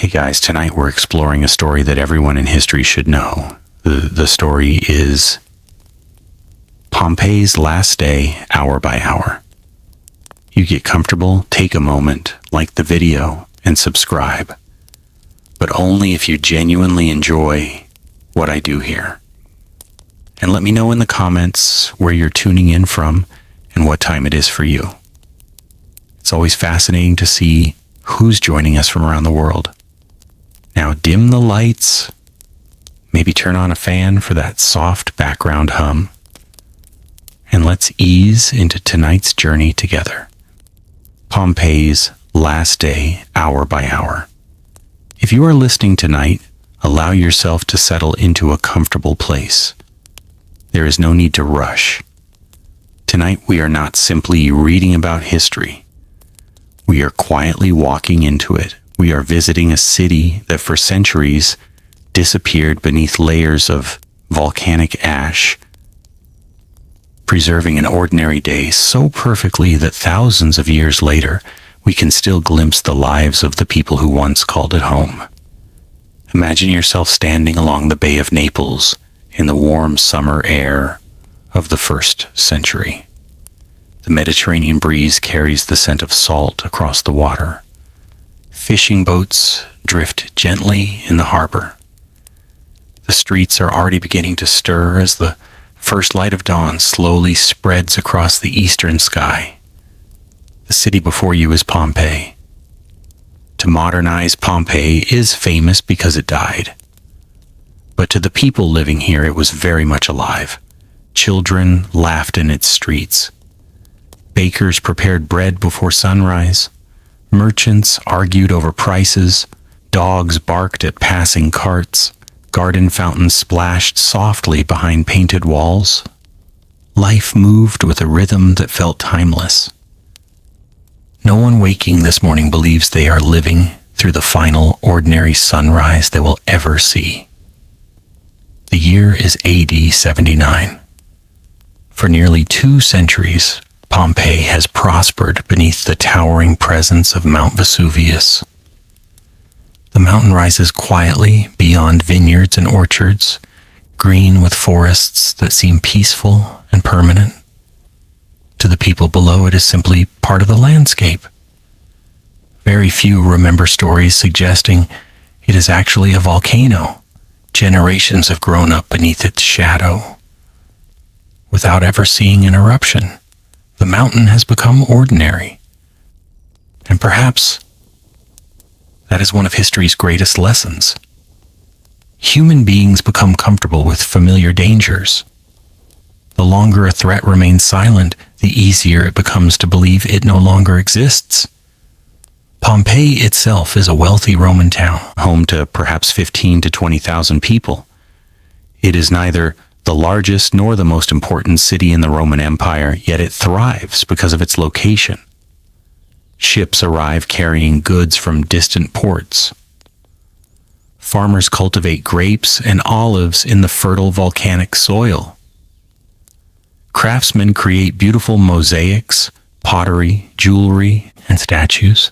Hey guys, tonight we're exploring a story that everyone in history should know. The story is Pompeii's Last Day, Hour by Hour. You get comfortable, take a moment, like the video, and subscribe. But only if you genuinely enjoy what I do here. And let me know in the comments where you're tuning in from and what time it is for you. It's always fascinating to see who's joining us from around the world. Now dim the lights, maybe turn on a fan for that soft background hum, and let's ease into tonight's journey together. Pompeii's Last Day, Hour by Hour. If you are listening tonight, allow yourself to settle into a comfortable place. There is no need to rush. Tonight we are not simply reading about history. We are quietly walking into it. We are visiting a city that for centuries disappeared beneath layers of volcanic ash, preserving an ordinary day so perfectly that thousands of years later, we can still glimpse the lives of the people who once called it home. Imagine yourself standing along the Bay of Naples in the warm summer air of the first century. The Mediterranean breeze carries the scent of salt across the water. Fishing boats drift gently in the harbor. The streets are already beginning to stir as the first light of dawn slowly spreads across the eastern sky. The city before you is Pompeii. To modernize Pompeii is famous because it died. But to the people living here, it was very much alive. Children laughed in its streets. Bakers prepared bread before sunrise. Merchants argued over prices. Dogs barked at passing carts. Garden fountains splashed softly behind painted walls. Life moved with a rhythm that felt timeless. No one waking this morning believes they are living through the final ordinary sunrise they will ever see. The year is AD 79. For nearly 2 centuries, Pompeii has prospered beneath the towering presence of Mount Vesuvius. The mountain rises quietly beyond vineyards and orchards, green with forests that seem peaceful and permanent. To the people below, it is simply part of the landscape. Very few remember stories suggesting it is actually a volcano. Generations have grown up beneath its shadow. Without ever seeing an eruption, the mountain has become ordinary. And perhaps that is one of history's greatest lessons. Human beings become comfortable with familiar dangers. The longer a threat remains silent, the easier it becomes to believe it no longer exists. Pompeii itself is a wealthy Roman town, home to perhaps 15 to 20,000 people. It is neither the largest nor the most important city in the Roman Empire, yet it thrives because of its location. Ships arrive carrying goods from distant ports. Farmers cultivate grapes and olives in the fertile volcanic soil. Craftsmen create beautiful mosaics, pottery, jewelry, and statues.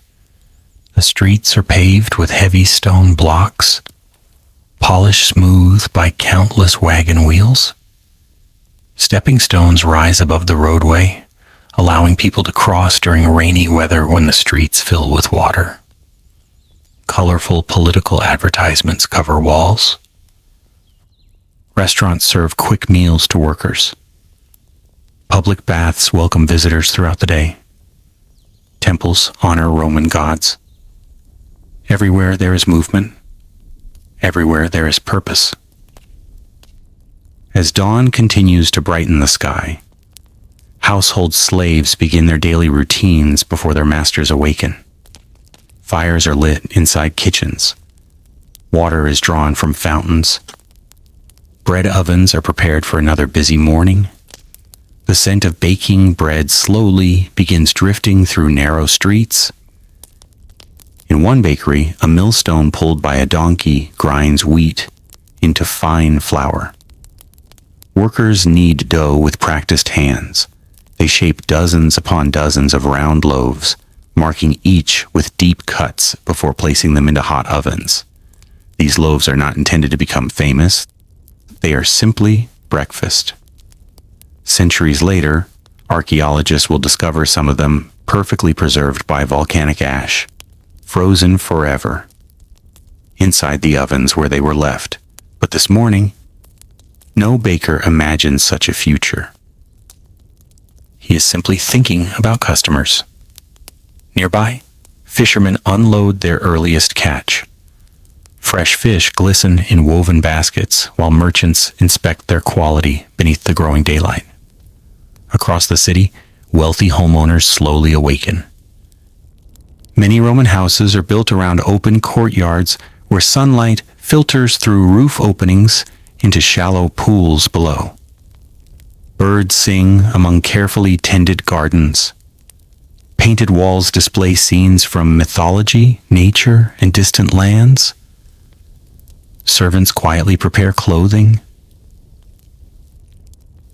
The streets are paved with heavy stone blocks, polished smooth by countless wagon wheels. Stepping stones rise above the roadway, allowing people to cross during rainy weather when the streets fill with water. Colorful political advertisements cover walls. Restaurants serve quick meals to workers. Public baths welcome visitors throughout the day. Temples honor Roman gods. Everywhere there is movement. Everywhere there is purpose. As dawn continues to brighten the sky, household slaves begin their daily routines before their masters awaken. Fires are lit inside kitchens. Water is drawn from fountains. Bread ovens are prepared for another busy morning. The scent of baking bread slowly begins drifting through narrow streets. In one bakery, a millstone pulled by a donkey grinds wheat into fine flour. Workers knead dough with practiced hands. They shape dozens upon dozens of round loaves, marking each with deep cuts before placing them into hot ovens. These loaves are not intended to become famous. They are simply breakfast. Centuries later, archaeologists will discover some of them perfectly preserved by volcanic ash, frozen forever, inside the ovens where they were left. But this morning, no baker imagines such a future. He is simply thinking about customers. Nearby, fishermen unload their earliest catch. Fresh fish glisten in woven baskets while merchants inspect their quality beneath the growing daylight. Across the city, wealthy homeowners slowly awaken. Many Roman houses are built around open courtyards where sunlight filters through roof openings into shallow pools below. Birds sing among carefully tended gardens. Painted walls display scenes from mythology, nature, and distant lands. Servants quietly prepare clothing.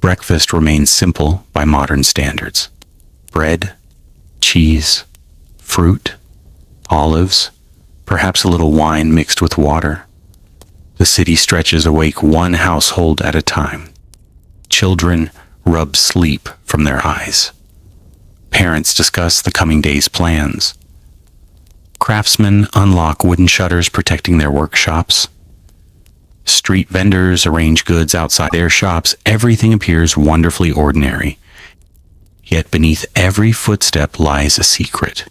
Breakfast remains simple by modern standards. Bread, cheese, fruit, olives, perhaps a little wine mixed with water. The city stretches awake one household at a time. Children rub sleep from their eyes. Parents discuss the coming day's plans. Craftsmen unlock wooden shutters protecting their workshops. Street vendors arrange goods outside their shops. Everything appears wonderfully ordinary. Yet beneath every footstep lies a secret.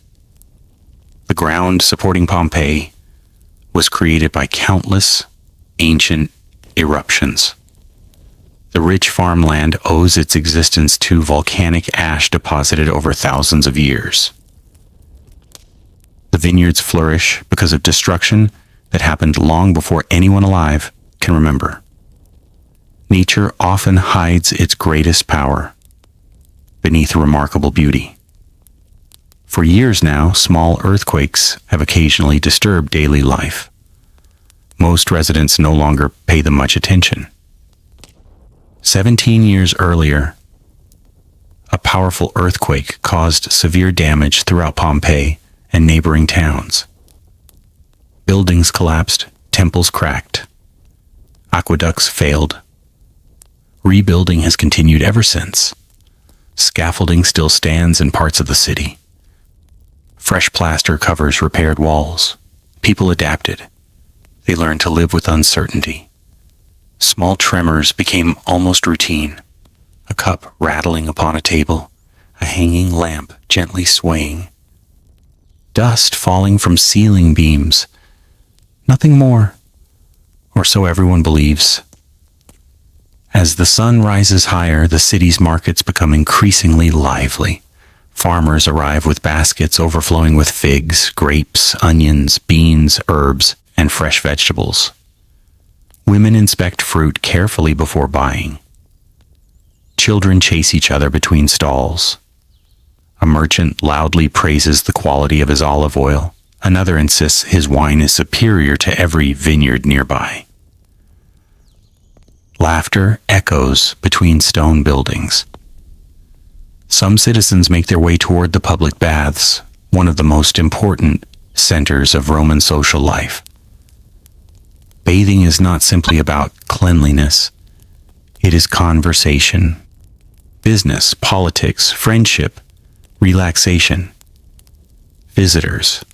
The ground supporting Pompeii was created by countless ancient eruptions. The rich farmland owes its existence to volcanic ash deposited over thousands of years. The vineyards flourish because of destruction that happened long before anyone alive can remember. Nature often hides its greatest power beneath remarkable beauty. For years now, small earthquakes have occasionally disturbed daily life. Most residents no longer pay them much attention. 17 years earlier, a powerful earthquake caused severe damage throughout Pompeii and neighboring towns. Buildings collapsed, temples cracked, aqueducts failed. Rebuilding has continued ever since. Scaffolding still stands in parts of the city. Fresh plaster covers repaired walls. People adapted. They learned to live with uncertainty. Small tremors became almost routine. A cup rattling upon a table, a hanging lamp gently swaying, dust falling from ceiling beams. Nothing more, or so everyone believes. As the sun rises higher, the city's markets become increasingly lively. Farmers arrive with baskets overflowing with figs, grapes, onions, beans, herbs, and fresh vegetables. Women inspect fruit carefully before buying. Children chase each other between stalls. A merchant loudly praises the quality of his olive oil. Another insists his wine is superior to every vineyard nearby. Laughter echoes between stone buildings. Some citizens make their way toward the public baths, one of the most important centers of Roman social life. Bathing is not simply about cleanliness. It is conversation, business, politics, friendship, relaxation. Visitors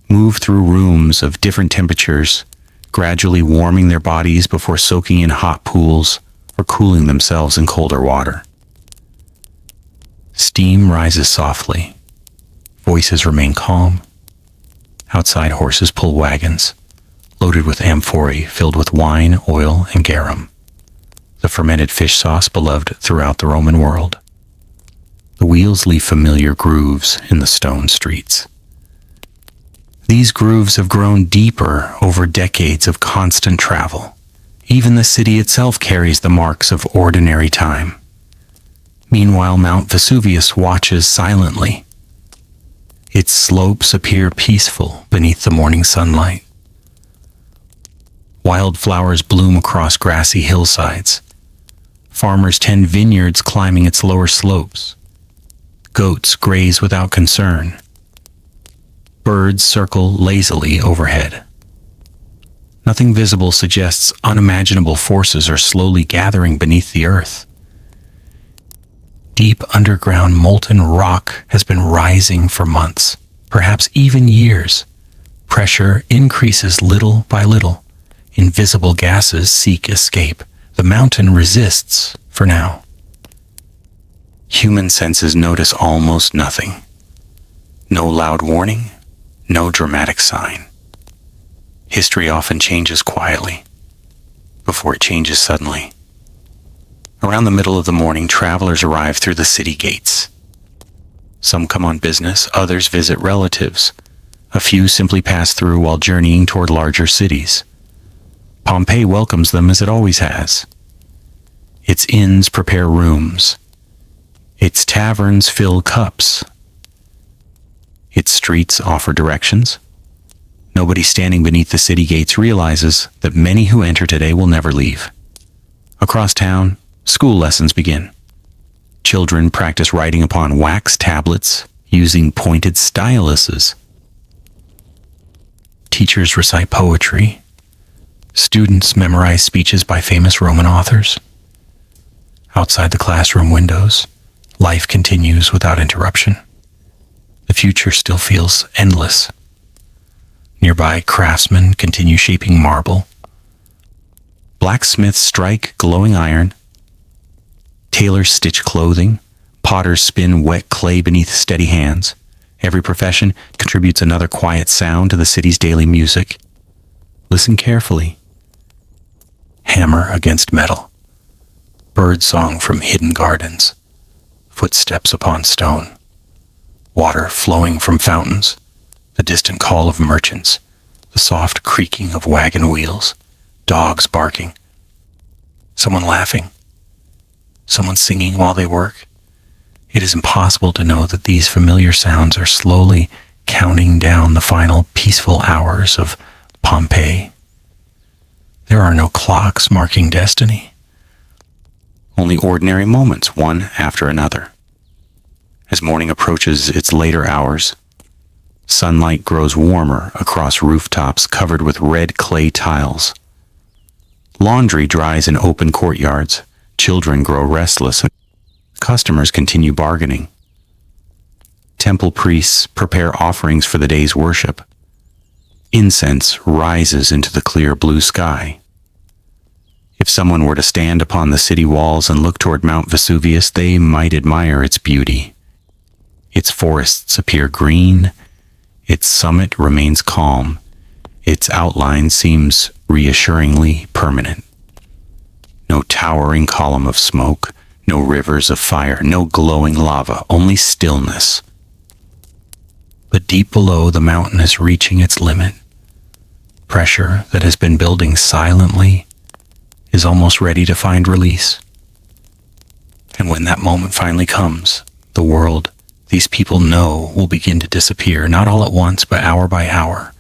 move through rooms of different temperatures, gradually warming their bodies before soaking in hot pools or cooling themselves in colder water. Steam rises softly. Voices remain calm. Outside, horses pull wagons, loaded with amphorae filled with wine, oil, and garum, the fermented fish sauce beloved throughout the Roman world. The wheels leave familiar grooves in the stone streets. These grooves have grown deeper over decades of constant travel. Even the city itself carries the marks of ordinary time. Meanwhile, Mount Vesuvius watches silently. Its slopes appear peaceful beneath the morning sunlight. Wildflowers bloom across grassy hillsides. Farmers tend vineyards climbing its lower slopes. Goats graze without concern. Birds circle lazily overhead. Nothing visible suggests unimaginable forces are slowly gathering beneath the earth. Deep underground molten rock has been rising for months, perhaps even years. Pressure increases little by little. Invisible gases seek escape. The mountain resists for now. Human senses notice almost nothing. No loud warning, no dramatic sign. History often changes quietly, before it changes suddenly. Around the middle of the morning, travelers arrive through the city gates. Some come on business, others visit relatives. A few simply pass through while journeying toward larger cities. Pompeii welcomes them as it always has. Its inns prepare rooms. Its taverns fill cups. Its streets offer directions. Nobody standing beneath the city gates realizes that many who enter today will never leave. Across town, school lessons begin. Children practice writing upon wax tablets using pointed styluses. Teachers recite poetry. Students memorize speeches by famous Roman authors. Outside the classroom windows, life continues without interruption. The future still feels endless. Nearby, craftsmen continue shaping marble. Blacksmiths strike glowing iron. Tailors stitch clothing. Potters spin wet clay beneath steady hands. Every profession contributes another quiet sound to the city's daily music. Listen carefully. Hammer against metal. Birdsong from hidden gardens. Footsteps upon stone. Water flowing from fountains. The distant call of merchants. The soft creaking of wagon wheels. Dogs barking. Someone laughing. Someone singing while they work. It is impossible to know that these familiar sounds are slowly counting down the final peaceful hours of Pompeii. There are no clocks marking destiny. Only ordinary moments, one after another. As morning approaches its later hours, sunlight grows warmer across rooftops covered with red clay tiles. Laundry dries in open courtyards. Children grow restless. Customers continue bargaining. Temple priests prepare offerings for the day's worship. Incense rises into the clear blue sky. If someone were to stand upon the city walls and look toward Mount Vesuvius, they might admire its beauty. Its forests appear green. Its summit remains calm. Its outline seems reassuringly permanent. No towering column of smoke, no rivers of fire, no glowing lava, only stillness. But deep below, the mountain is reaching its limit. Pressure that has been building silently is almost ready to find release. And when that moment finally comes, the world these people know will begin to disappear, not all at once, but hour by hour,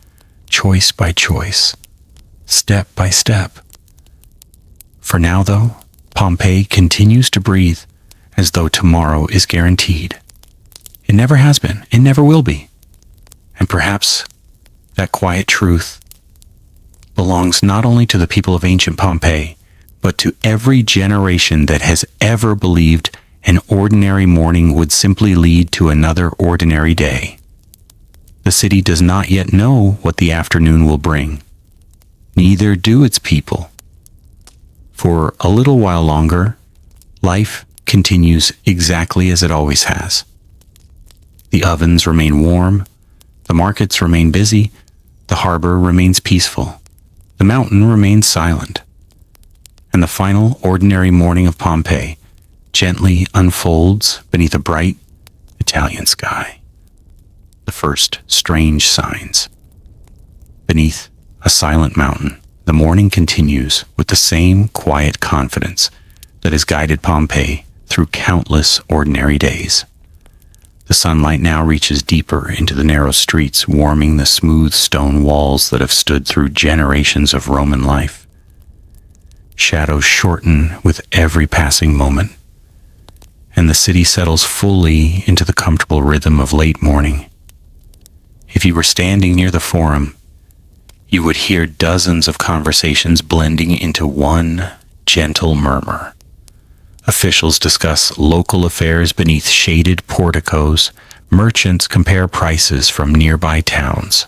choice by choice, step by step. For now, though, Pompeii continues to breathe as though tomorrow is guaranteed. It never has been, it never will be. And perhaps that quiet truth belongs not only to the people of ancient Pompeii, but to every generation that has ever believed an ordinary morning would simply lead to another ordinary day. The city does not yet know what the afternoon will bring. Neither do its people. For a little while longer, life continues exactly as it always has. The ovens remain warm, the markets remain busy, the harbor remains peaceful, the mountain remains silent, and the final ordinary morning of Pompeii gently unfolds beneath a bright Italian sky. The first strange signs. Beneath a silent mountain, the morning continues with the same quiet confidence that has guided Pompeii through countless ordinary days. The sunlight now reaches deeper into the narrow streets, warming the smooth stone walls that have stood through generations of Roman life. Shadows shorten with every passing moment, and the city settles fully into the comfortable rhythm of late morning. If you were standing near the forum, you would hear dozens of conversations blending into one gentle murmur. Officials discuss local affairs beneath shaded porticos. Merchants compare prices from nearby towns.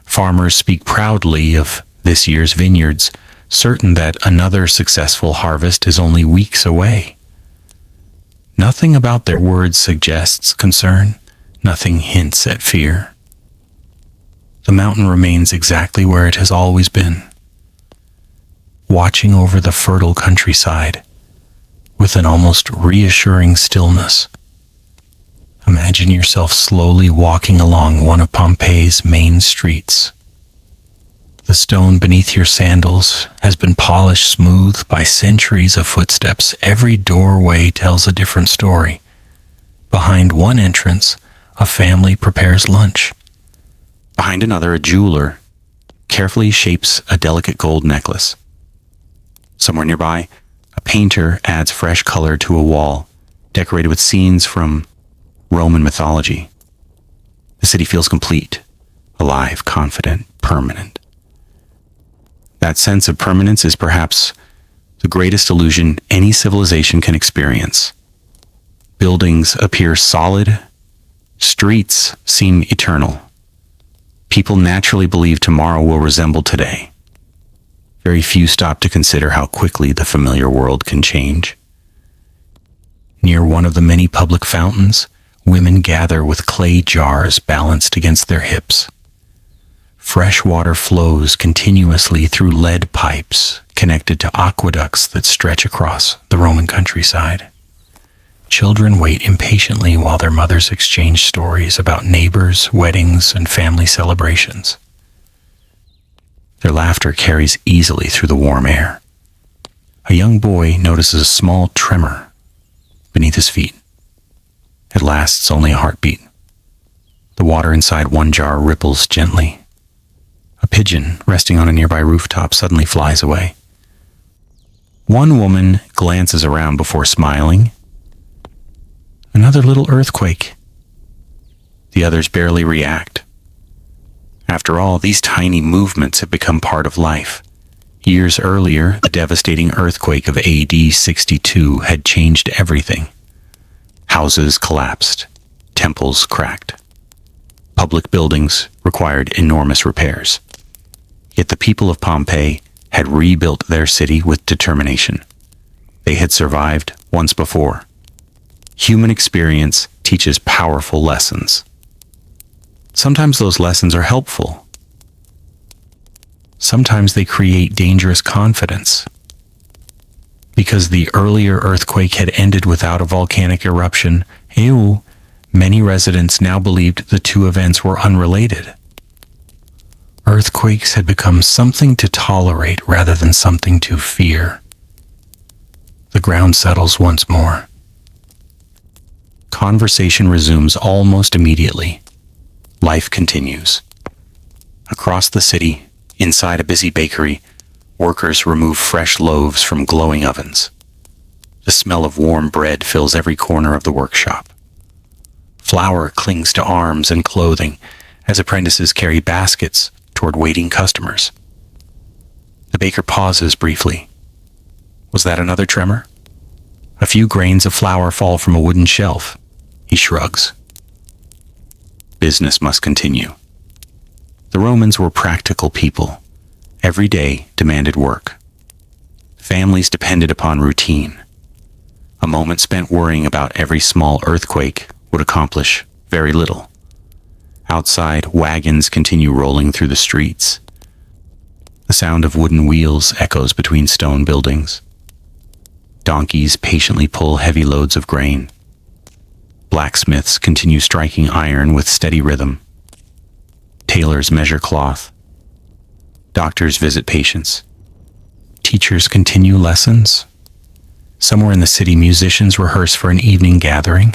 Farmers speak proudly of this year's vineyards, certain that another successful harvest is only weeks away. Nothing about their words suggests concern. Nothing hints at fear. The mountain remains exactly where it has always been, watching over the fertile countryside with an almost reassuring stillness. Imagine yourself slowly walking along one of Pompeii's main streets. The stone beneath your sandals has been polished smooth by centuries of footsteps. Every doorway tells a different story. Behind one entrance, a family prepares lunch. Behind another, a jeweler carefully shapes a delicate gold necklace. Somewhere nearby, a painter adds fresh color to a wall, decorated with scenes from Roman mythology. The city feels complete, alive, confident, permanent. That sense of permanence is perhaps the greatest illusion any civilization can experience. Buildings appear solid, streets seem eternal. People naturally believe tomorrow will resemble today. Very few stop to consider how quickly the familiar world can change. Near one of the many public fountains, women gather with clay jars balanced against their hips. Fresh water flows continuously through lead pipes connected to aqueducts that stretch across the Roman countryside. Children wait impatiently while their mothers exchange stories about neighbors, weddings, and family celebrations. Their laughter carries easily through the warm air. A young boy notices a small tremor beneath his feet. It lasts only a heartbeat. The water inside one jar ripples gently. A pigeon resting on a nearby rooftop suddenly flies away. One woman glances around before smiling. Another little earthquake. The others barely react. After all, these tiny movements have become part of life. Years earlier, the devastating earthquake of AD 62 had changed everything. Houses collapsed. Temples cracked. Public buildings required enormous repairs. Yet the people of Pompeii had rebuilt their city with determination. They had survived once before. Human experience teaches powerful lessons. Sometimes those lessons are helpful. Sometimes they create dangerous confidence. Because the earlier earthquake had ended without a volcanic eruption, many residents now believed the two events were unrelated. Earthquakes had become something to tolerate rather than something to fear. The ground settles once more. Conversation resumes almost immediately. Life continues. Across the city, inside a busy bakery, workers remove fresh loaves from glowing ovens. The smell of warm bread fills every corner of the workshop. Flour clings to arms and clothing as apprentices carry baskets toward waiting customers. The baker pauses briefly. Was that another tremor? A few grains of flour fall from a wooden shelf. He shrugs. Business must continue. The Romans were practical people. Every day demanded work. Families depended upon routine. A moment spent worrying about every small earthquake would accomplish very little. Outside, wagons continue rolling through the streets. The sound of wooden wheels echoes between stone buildings. Donkeys patiently pull heavy loads of grain. Blacksmiths continue striking iron with steady rhythm. Tailors measure cloth. Doctors visit patients. Teachers continue lessons. Somewhere in the city, musicians rehearse for an evening gathering.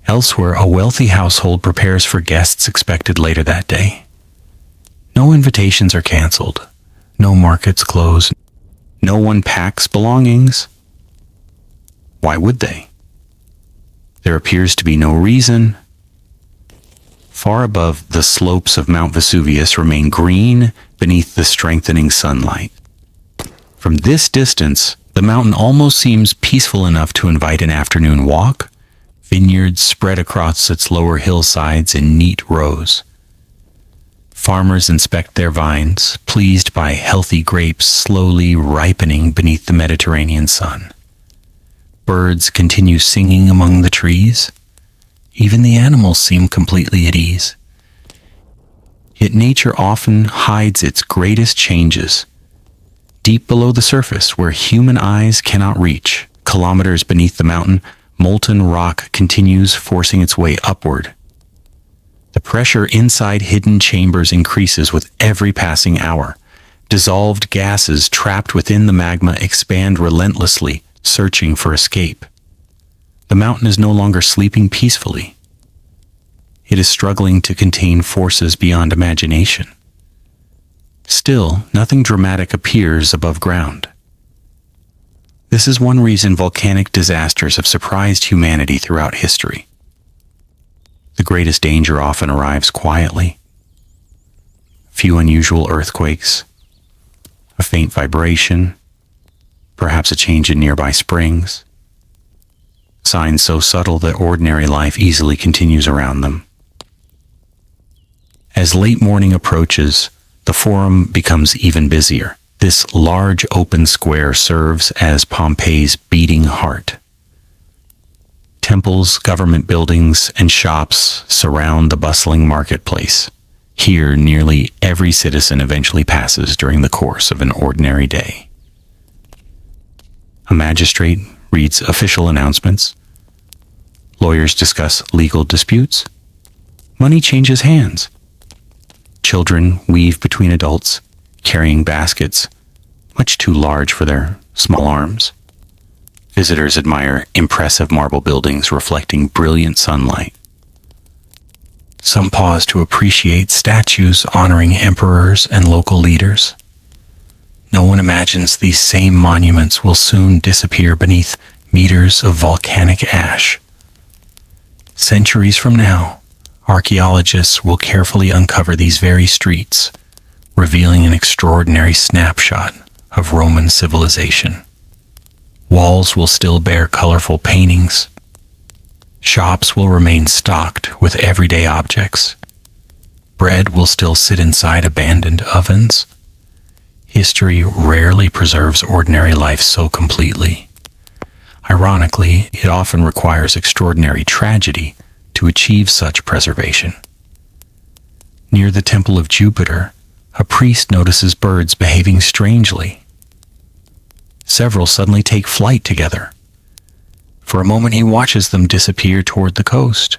Elsewhere, a wealthy household prepares for guests expected later that day. No invitations are canceled. No markets close. No one packs belongings. Why would they? There appears to be no reason. far above, the slopes of Mount Vesuvius remain green beneath the strengthening sunlight. From this distance, the mountain almost seems peaceful enough to invite an afternoon walk. Vineyards spread across its lower hillsides in neat rows. Farmers inspect their vines, pleased by healthy grapes slowly ripening beneath the Mediterranean sun. Birds continue singing among the trees. Even the animals seem completely at ease. Yet nature often hides its greatest changes. Deep below the surface, where human eyes cannot reach, kilometers beneath the mountain, molten rock continues forcing its way upward. The pressure inside hidden chambers increases with every passing hour. Dissolved gases trapped within the magma expand relentlessly, searching for escape. The mountain is no longer sleeping peacefully. It is struggling to contain forces beyond imagination. Still, nothing dramatic appears above ground. This is one reason volcanic disasters have surprised humanity throughout history. The greatest danger often arrives quietly. Few unusual earthquakes, a faint vibration, perhaps a change in nearby springs. Signs so subtle that ordinary life easily continues around them. As late morning approaches, the forum becomes even busier. This large open square serves as Pompeii's beating heart. Temples, government buildings, and shops surround the bustling marketplace. Here, nearly every citizen eventually passes during the course of an ordinary day. A magistrate reads official announcements. Lawyers discuss legal disputes. Money changes hands. Children weave between adults, carrying baskets, much too large for their small arms. Visitors admire impressive marble buildings reflecting brilliant sunlight. Some pause to appreciate statues honoring emperors and local leaders. No one imagines these same monuments will soon disappear beneath meters of volcanic ash. Centuries from now, archaeologists will carefully uncover these very streets, revealing an extraordinary snapshot of Roman civilization. Walls will still bear colorful paintings. Shops will remain stocked with everyday objects. Bread will still sit inside abandoned ovens. History rarely preserves ordinary life so completely. Ironically, it often requires extraordinary tragedy to achieve such preservation. Near the Temple of Jupiter, a priest notices birds behaving strangely. Several suddenly take flight together. For a moment he watches them disappear toward the coast.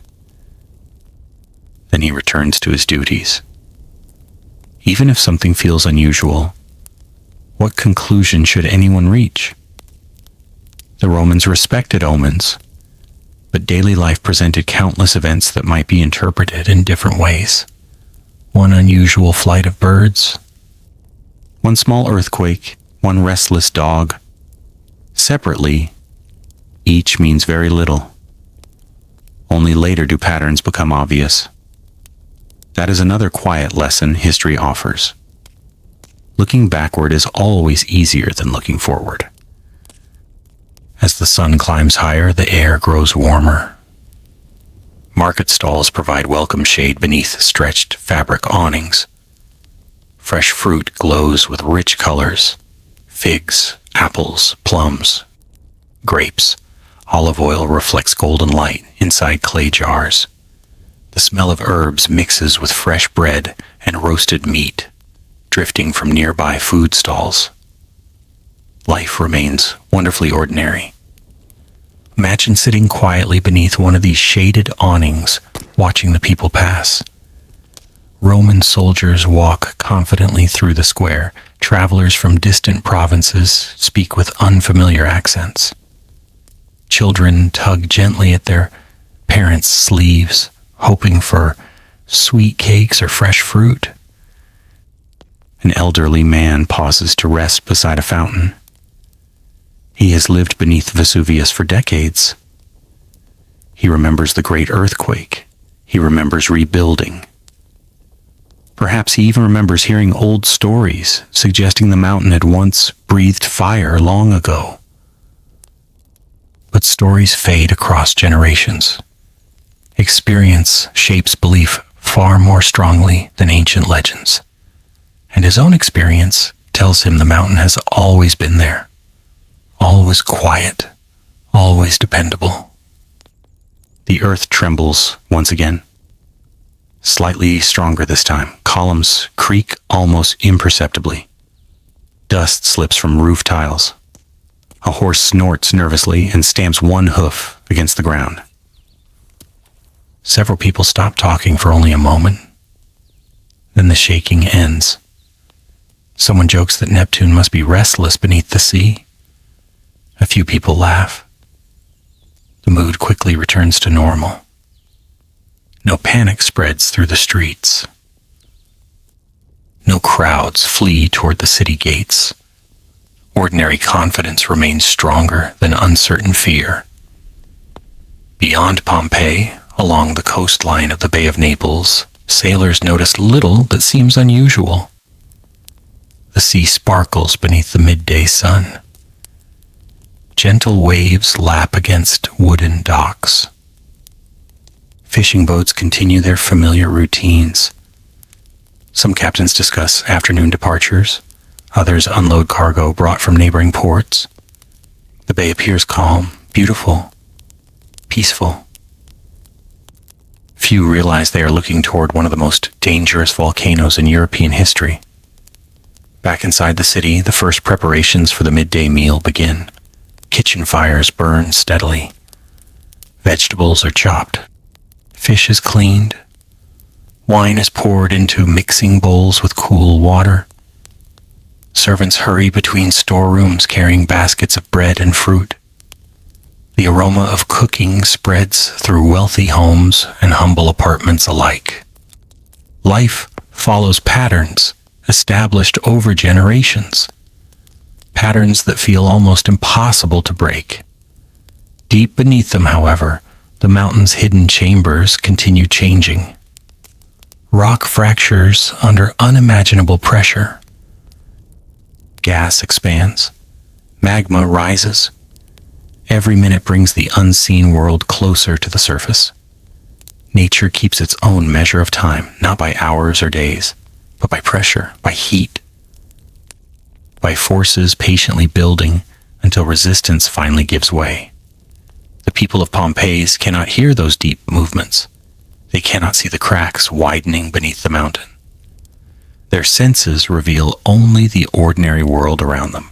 Then he returns to his duties. Even if something feels unusual, what conclusion should anyone reach? The Romans respected omens, but daily life presented countless events that might be interpreted in different ways. One unusual flight of birds, one small earthquake, one restless dog. Separately, each means very little. Only later do patterns become obvious. That is another quiet lesson history offers. Looking backward is always easier than looking forward. As the sun climbs higher, the air grows warmer. Market stalls provide welcome shade beneath stretched fabric awnings. Fresh fruit glows with rich colors. Figs, apples, plums, grapes. Olive oil reflects golden light inside clay jars. The smell of herbs mixes with fresh bread and roasted meat, drifting from nearby food stalls. Life remains wonderfully ordinary. Imagine sitting quietly beneath one of these shaded awnings, watching the people pass. Roman soldiers walk confidently through the square. Travelers from distant provinces speak with unfamiliar accents. Children tug gently at their parents' sleeves, hoping for sweet cakes or fresh fruit. An elderly man pauses to rest beside a fountain. He has lived beneath Vesuvius for decades. He remembers the great earthquake, He remembers rebuilding. Perhaps he even remembers hearing old stories suggesting the mountain had once breathed fire long ago. But stories fade across generations. Experience shapes belief far more strongly than ancient legends, and his own experience tells him the mountain has always been there, always quiet, always dependable. The earth trembles once again, slightly stronger this time. Columns creak almost imperceptibly. Dust slips from roof tiles. A horse snorts nervously and stamps one hoof against the ground. Several people stop talking for only a moment. Then the shaking ends. Someone jokes that Neptune must be restless beneath the sea. A few people laugh. The mood quickly returns to normal. No panic spreads through the streets. No crowds flee toward the city gates. Ordinary confidence remains stronger than uncertain fear. Beyond Pompeii, along the coastline of the Bay of Naples, sailors notice little that seems unusual. The sea sparkles beneath the midday sun. Gentle waves lap against wooden docks. Fishing boats continue their familiar routines. Some captains discuss afternoon departures. Others unload cargo brought from neighboring ports. The bay appears calm, beautiful, peaceful. Few realize they are looking toward one of the most dangerous volcanoes in European history. Back inside the city, the first preparations for the midday meal begin. Kitchen fires burn steadily. Vegetables are chopped. Fish is cleaned. Wine is poured into mixing bowls with cool water. Servants hurry between storerooms carrying baskets of bread and fruit. The aroma of cooking spreads through wealthy homes and humble apartments alike. Life follows patterns established over generations. Patterns that feel almost impossible to break. Deep beneath them, however, the mountain's hidden chambers continue changing. Rock fractures under unimaginable pressure. Gas expands. Magma rises. Every minute brings the unseen world closer to the surface. Nature keeps its own measure of time, not by hours or days, but by pressure, by heat, by forces patiently building until resistance finally gives way. The people of Pompeii cannot hear those deep movements. They cannot see the cracks widening beneath the mountain. Their senses reveal only the ordinary world around them.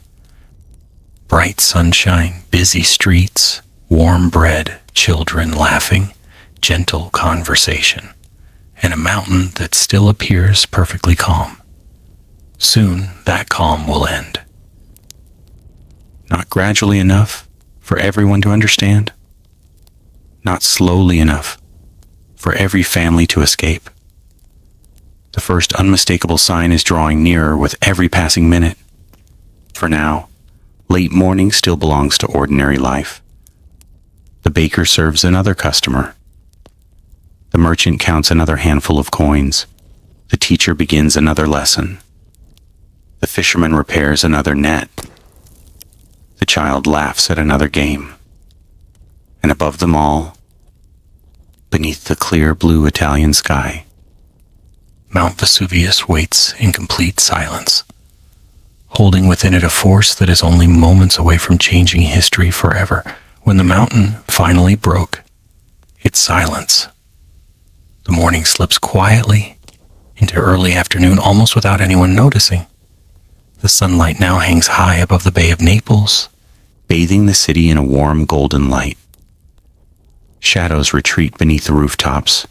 Bright sunshine, busy streets, warm bread, children laughing, gentle conversation, and a mountain that still appears perfectly calm. Soon that calm will end. Not gradually enough for everyone to understand. Not slowly enough for every family to escape. The first unmistakable sign is drawing nearer with every passing minute. For now, late morning still belongs to ordinary life. The baker serves another customer. The merchant counts another handful of coins. The teacher begins another lesson. The fisherman repairs another net. The child laughs at another game. And above them all, beneath the clear blue Italian sky, Mount Vesuvius waits in complete silence, holding within it a force that is only moments away from changing history forever. When the mountain finally broke its silence, the morning slips quietly into early afternoon, almost without anyone noticing. The sunlight now hangs high above the Bay of Naples, bathing the city in a warm golden light. Shadows retreat beneath the rooftops,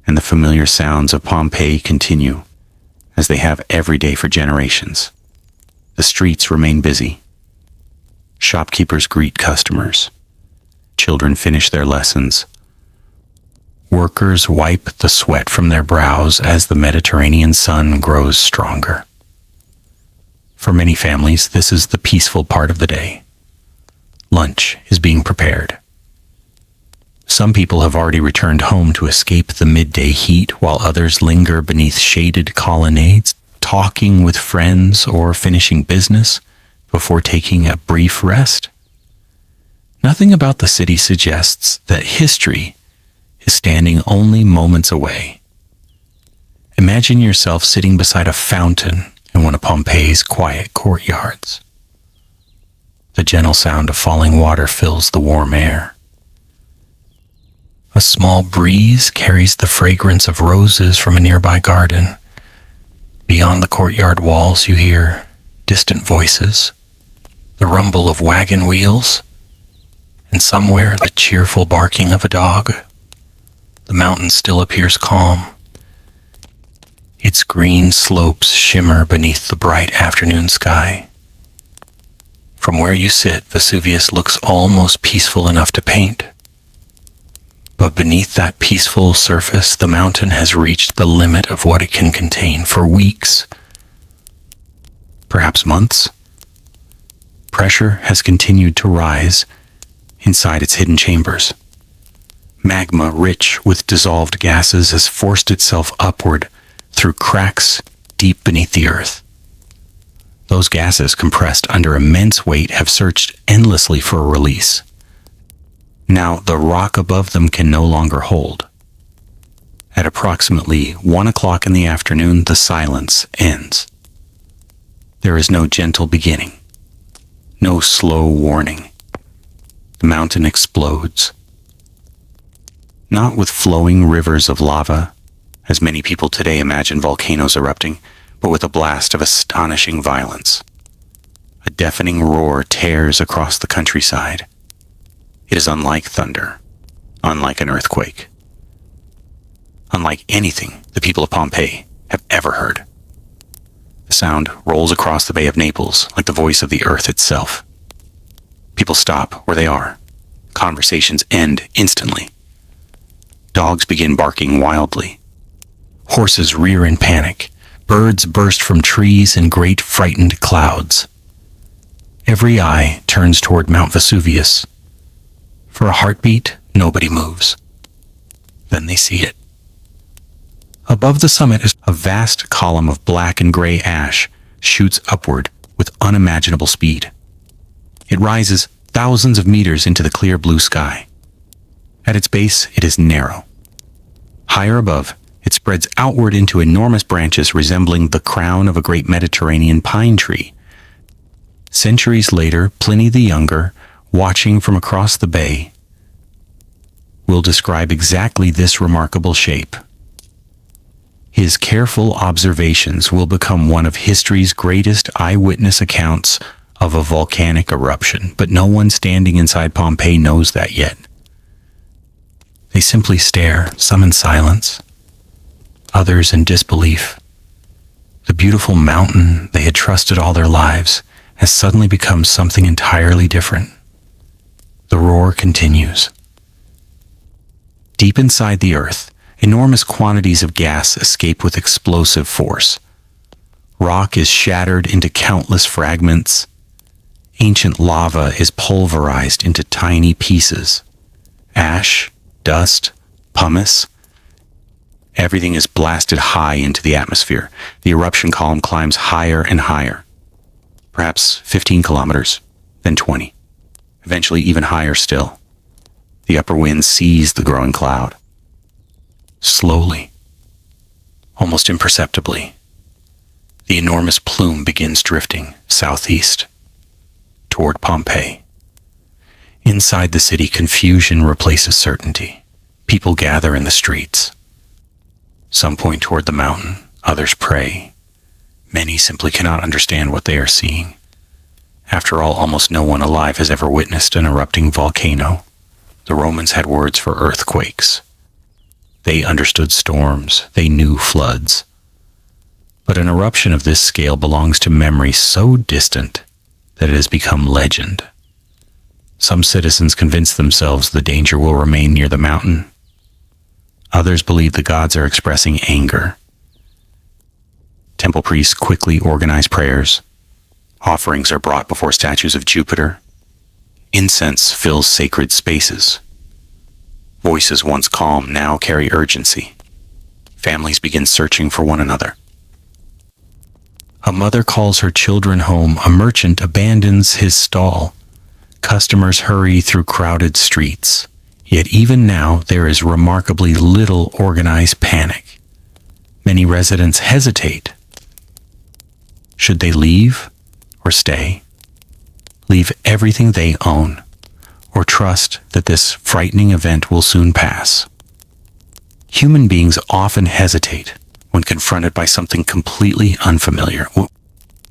and the familiar sounds of Pompeii continue, as they have every day for generations. The streets remain busy. Shopkeepers greet customers. Children finish their lessons. Workers wipe the sweat from their brows as the Mediterranean sun grows stronger. For many families, this is the peaceful part of the day. Lunch is being prepared. Some people have already returned home to escape the midday heat, while others linger beneath shaded colonnades, talking with friends or finishing business before taking a brief rest. Nothing about the city suggests that history is standing only moments away. Imagine yourself sitting beside a fountain in one of Pompeii's quiet courtyards. The gentle sound of falling water fills the warm air. A small breeze carries the fragrance of roses from a nearby garden. Beyond the courtyard walls, you hear distant voices, the rumble of wagon wheels, and somewhere the cheerful barking of a dog. The mountain still appears calm. Its green slopes shimmer beneath the bright afternoon sky. From where you sit, Vesuvius looks almost peaceful enough to paint. But beneath that peaceful surface, the mountain has reached the limit of what it can contain. For weeks, perhaps months, pressure has continued to rise inside its hidden chambers. Magma, rich with dissolved gases, has forced itself upward through cracks deep beneath the earth. Those gases, compressed under immense weight, have searched endlessly for a release. Now the rock above them can no longer hold. At approximately 1 o'clock in the afternoon, the silence ends. There is no gentle beginning, no slow warning. The mountain explodes. Not with flowing rivers of lava, as many people today imagine volcanoes erupting, but with a blast of astonishing violence. A deafening roar tears across the countryside. It is unlike thunder, unlike an earthquake, unlike anything the people of Pompeii have ever heard. The sound rolls across the Bay of Naples like the voice of the earth itself. People stop where they are. Conversations end instantly. Dogs begin barking wildly. Horses rear in panic. Birds burst from trees in great frightened clouds. Every eye turns toward Mount Vesuvius. For a heartbeat, nobody moves. Then they see it. Above the summit is a vast column of black and gray ash shoots upward with unimaginable speed. It rises thousands of meters into the clear blue sky. At its base, it is narrow. Higher above, it spreads outward into enormous branches resembling the crown of a great Mediterranean pine tree. Centuries later, Pliny the Younger, watching from across the bay, will describe exactly this remarkable shape. His careful observations will become one of history's greatest eyewitness accounts of a volcanic eruption, but no one standing inside Pompeii knows that yet. They simply stare, some in silence, others in disbelief. The beautiful mountain they had trusted all their lives has suddenly become something entirely different. The roar continues. Deep inside the earth, enormous quantities of gas escape with explosive force. Rock is shattered into countless fragments. Ancient lava is pulverized into tiny pieces. Ash, dust, pumice, everything is blasted high into the atmosphere. The eruption column climbs higher and higher. Perhaps 15 kilometers, then 20. Eventually even higher still. The upper wind seize the growing cloud. Slowly, almost imperceptibly, the enormous plume begins drifting southeast toward Pompeii. Inside the city, confusion replaces certainty. People gather in the streets. Some point toward the mountain, others pray. Many simply cannot understand what they are seeing. After all, almost no one alive has ever witnessed an erupting volcano. The Romans had words for earthquakes. They understood storms. They knew floods. But an eruption of this scale belongs to memory so distant that it has become legend. Some citizens convince themselves the danger will remain near the mountain. Others believe the gods are expressing anger. Temple priests quickly organize prayers. Offerings are brought before statues of Jupiter. Incense fills sacred spaces. Voices once calm now carry urgency. Families begin searching for one another. A mother calls her children home. A merchant abandons his stall. Customers hurry through crowded streets. Yet even now there is remarkably little organized panic. Many residents hesitate. Should they leave or stay? Leave everything they own, or trust that this frightening event will soon pass? Human beings often hesitate when confronted by something completely unfamiliar.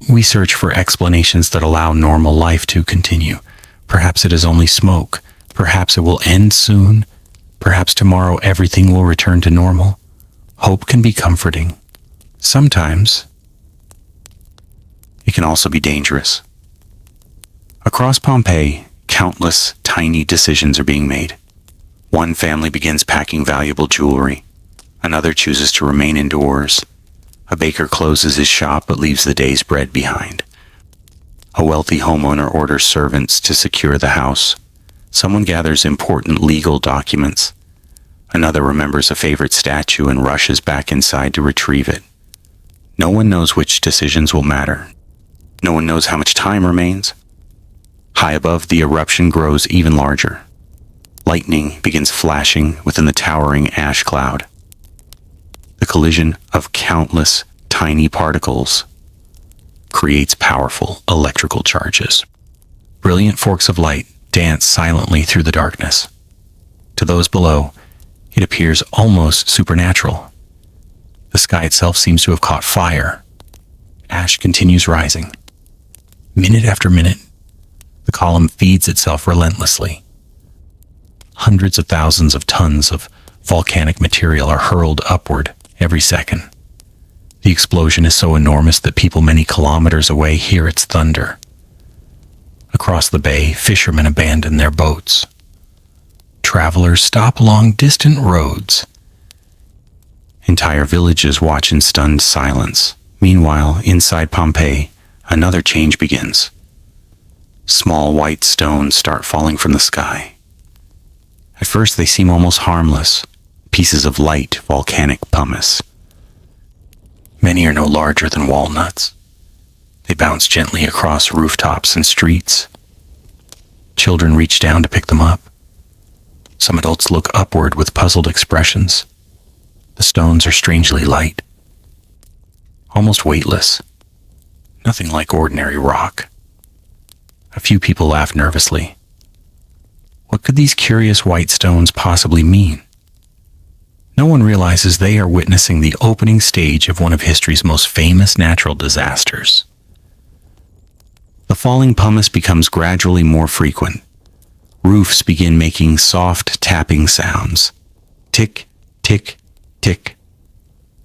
We search for explanations that allow normal life to continue. Perhaps it is only smoke. Perhaps it will end soon. Perhaps tomorrow everything will return to normal. Hope can be comforting. Sometimes it can also be dangerous. Across Pompeii, countless tiny decisions are being made. One family begins packing valuable jewelry. Another chooses to remain indoors. A baker closes his shop but leaves the day's bread behind. A wealthy homeowner orders servants to secure the house. Someone gathers important legal documents. Another remembers a favorite statue and rushes back inside to retrieve it. No one knows which decisions will matter. No one knows how much time remains. High above, the eruption grows even larger. Lightning begins flashing within the towering ash cloud. The collision of countless tiny particles creates powerful electrical charges. Brilliant forks of light dance silently through the darkness. To those below, it appears almost supernatural. The sky itself seems to have caught fire. Ash continues rising. Minute after minute, the column feeds itself relentlessly. Hundreds of thousands of tons of volcanic material are hurled upward every second. The explosion is so enormous that people many kilometers away hear its thunder. Across the bay, fishermen abandon their boats. Travelers stop along distant roads. Entire villages watch in stunned silence. Meanwhile, inside Pompeii, another change begins. Small white stones start falling from the sky. At first they seem almost harmless, pieces of light volcanic pumice. Many are no larger than walnuts. They bounce gently across rooftops and streets. Children reach down to pick them up. Some adults look upward with puzzled expressions. The stones are strangely light, almost weightless. Nothing like ordinary rock. A few people laugh nervously. What could these curious white stones possibly mean? No one realizes they are witnessing the opening stage of one of history's most famous natural disasters. The falling pumice becomes gradually more frequent. Roofs begin making soft tapping sounds. Tick, tick, tick.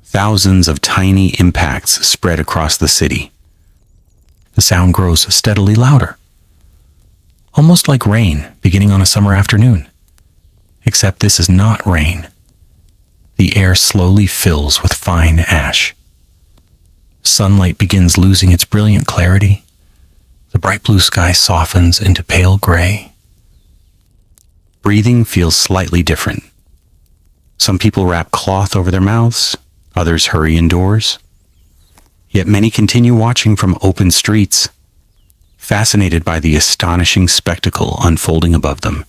Thousands of tiny impacts spread across the city. The sound grows steadily louder, almost like rain beginning on a summer afternoon. Except this is not rain. The air slowly fills with fine ash. Sunlight begins losing its brilliant clarity. The bright blue sky softens into pale gray. Breathing feels slightly different. Some people wrap cloth over their mouths, others hurry indoors. Yet many continue watching from open streets, fascinated by the astonishing spectacle unfolding above them.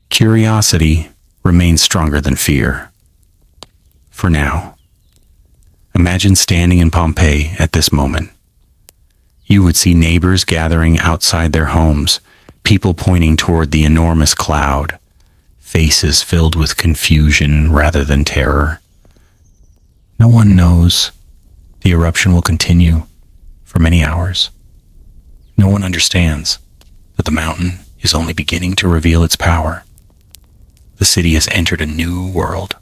Curiosity remains stronger than fear. For now, imagine standing in Pompeii at this moment. You would see neighbors gathering outside their homes, people pointing toward the enormous cloud, faces filled with confusion rather than terror. No one knows the eruption will continue for many hours. No one understands that the mountain is only beginning to reveal its power. The city has entered a new world,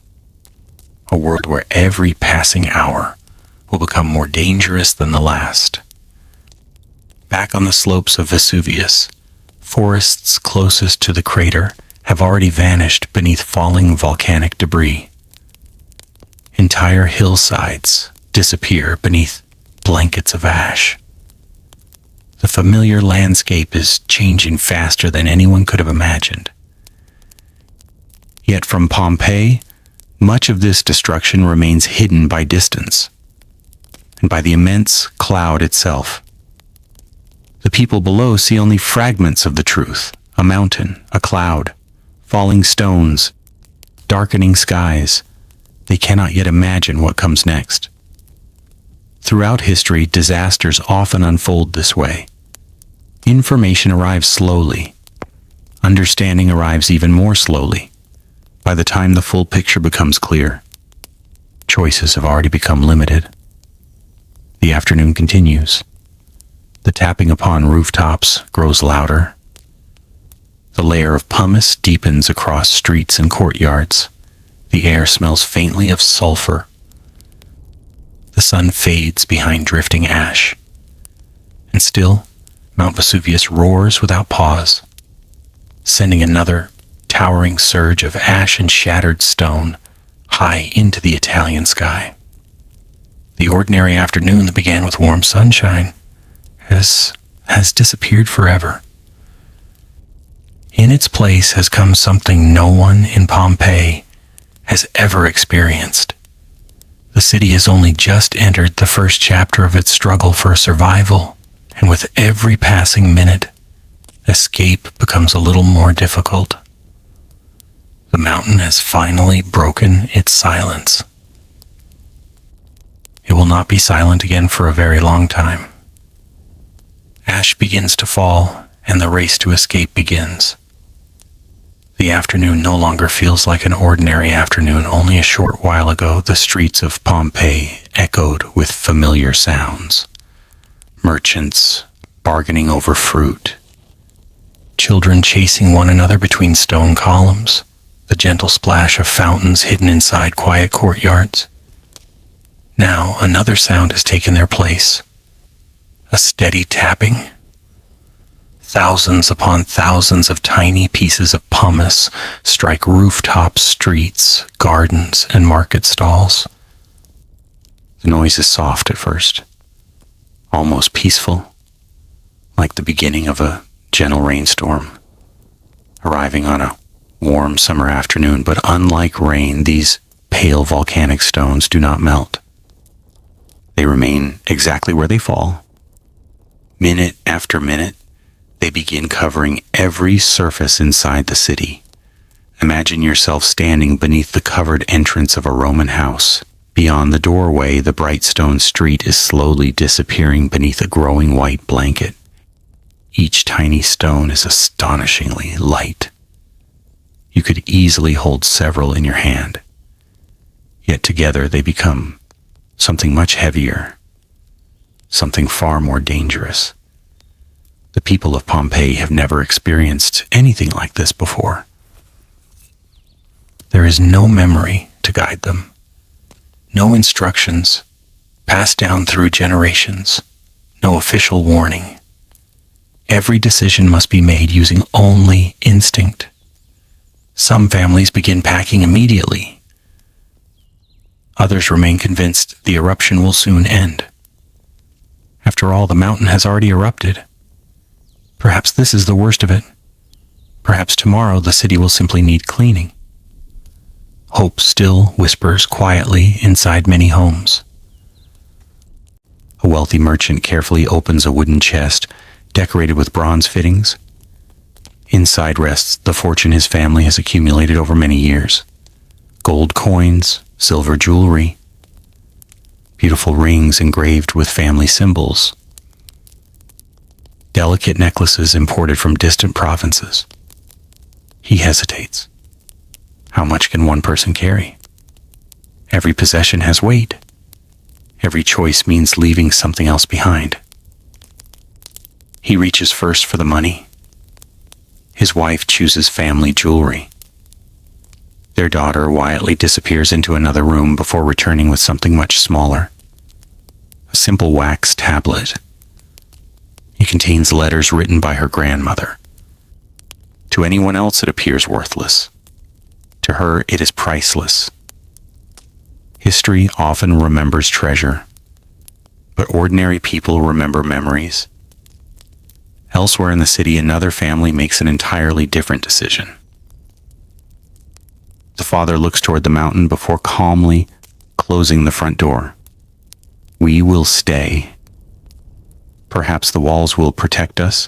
a world where every passing hour will become more dangerous than the last. Back on the slopes of Vesuvius, forests closest to the crater have already vanished beneath falling volcanic debris. Entire hillsides disappear beneath blankets of ash. The familiar landscape is changing faster than anyone could have imagined. Yet from Pompeii, much of this destruction remains hidden by distance and by the immense cloud itself. The people below see only fragments of the truth: a mountain, a cloud, falling stones, darkening skies. They cannot yet imagine what comes next. Throughout history, disasters often unfold this way. Information arrives slowly. Understanding arrives even more slowly. By the time the full picture becomes clear, choices have already become limited. The afternoon continues. The tapping upon rooftops grows louder. The layer of pumice deepens across streets and courtyards. The air smells faintly of sulfur. The sun fades behind drifting ash. And still, Mount Vesuvius roars without pause, sending another towering surge of ash and shattered stone high into the Italian sky. The ordinary afternoon that began with warm sunshine has disappeared forever. In its place has come something no one in Pompeii has ever experienced. The city has only just entered the first chapter of its struggle for survival, and with every passing minute, escape becomes a little more difficult. The mountain has finally broken its silence. It will not be silent again for a very long time. Ash begins to fall, and the race to escape begins. The afternoon no longer feels like an ordinary afternoon. Only a short while ago, the streets of Pompeii echoed with familiar sounds. Merchants bargaining over fruit, children chasing one another between stone columns, the gentle splash of fountains hidden inside quiet courtyards. Now another sound has taken their place. A steady tapping. Thousands upon thousands of tiny pieces of pumice strike rooftops, streets, gardens, and market stalls. The noise is soft at first, almost peaceful, like the beginning of a gentle rainstorm, arriving on a warm summer afternoon. But unlike rain, these pale volcanic stones do not melt. They remain exactly where they fall. Minute after minute, they begin covering every surface inside the city. Imagine yourself standing beneath the covered entrance of a Roman house. Beyond the doorway, the bright stone street is slowly disappearing beneath a growing white blanket. Each tiny stone is astonishingly light. You could easily hold several in your hand. Yet together they become something much heavier, something far more dangerous. The people of Pompeii have never experienced anything like this before. There is no memory to guide them, no instructions passed down through generations, no official warning. Every decision must be made using only instinct. Some families begin packing immediately. Others remain convinced the eruption will soon end. After all, the mountain has already erupted. Perhaps this is the worst of it. Perhaps tomorrow the city will simply need cleaning. Hope still whispers quietly inside many homes. A wealthy merchant carefully opens a wooden chest decorated with bronze fittings. Inside rests the fortune his family has accumulated over many years. Gold coins, silver jewelry, beautiful rings engraved with family symbols, delicate necklaces imported from distant provinces. He hesitates. How much can one person carry? Every possession has weight. Every choice means leaving something else behind. He reaches first for the money. His wife chooses family jewelry. Their daughter quietly disappears into another room before returning with something much smaller. A simple wax tablet. It contains letters written by her grandmother. To anyone else it appears worthless. To her it is priceless. History often remembers treasure, but ordinary people remember memories. Elsewhere in the city, another family makes an entirely different decision. The father looks toward the mountain before calmly closing the front door. We will stay. Perhaps the walls will protect us.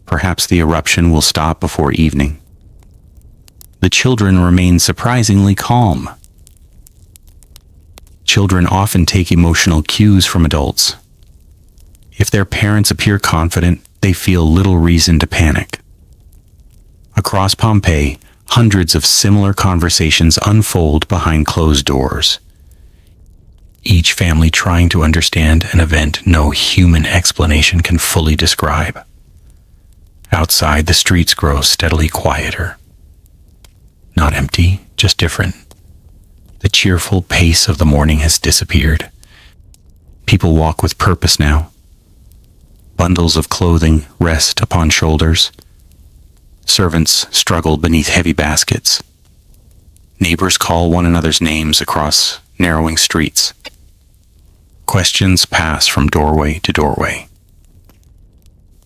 Perhaps the eruption will stop before evening. The children remain surprisingly calm. Children often take emotional cues from adults. If their parents appear confident, they feel little reason to panic. Across Pompeii, hundreds of similar conversations unfold behind closed doors. Each family trying to understand an event no human explanation can fully describe. Outside, the streets grow steadily quieter. Not empty, just different. The cheerful pace of the morning has disappeared. People walk with purpose now. Bundles of clothing rest upon shoulders. Servants struggle beneath heavy baskets. Neighbors call one another's names across narrowing streets. Questions pass from doorway to doorway.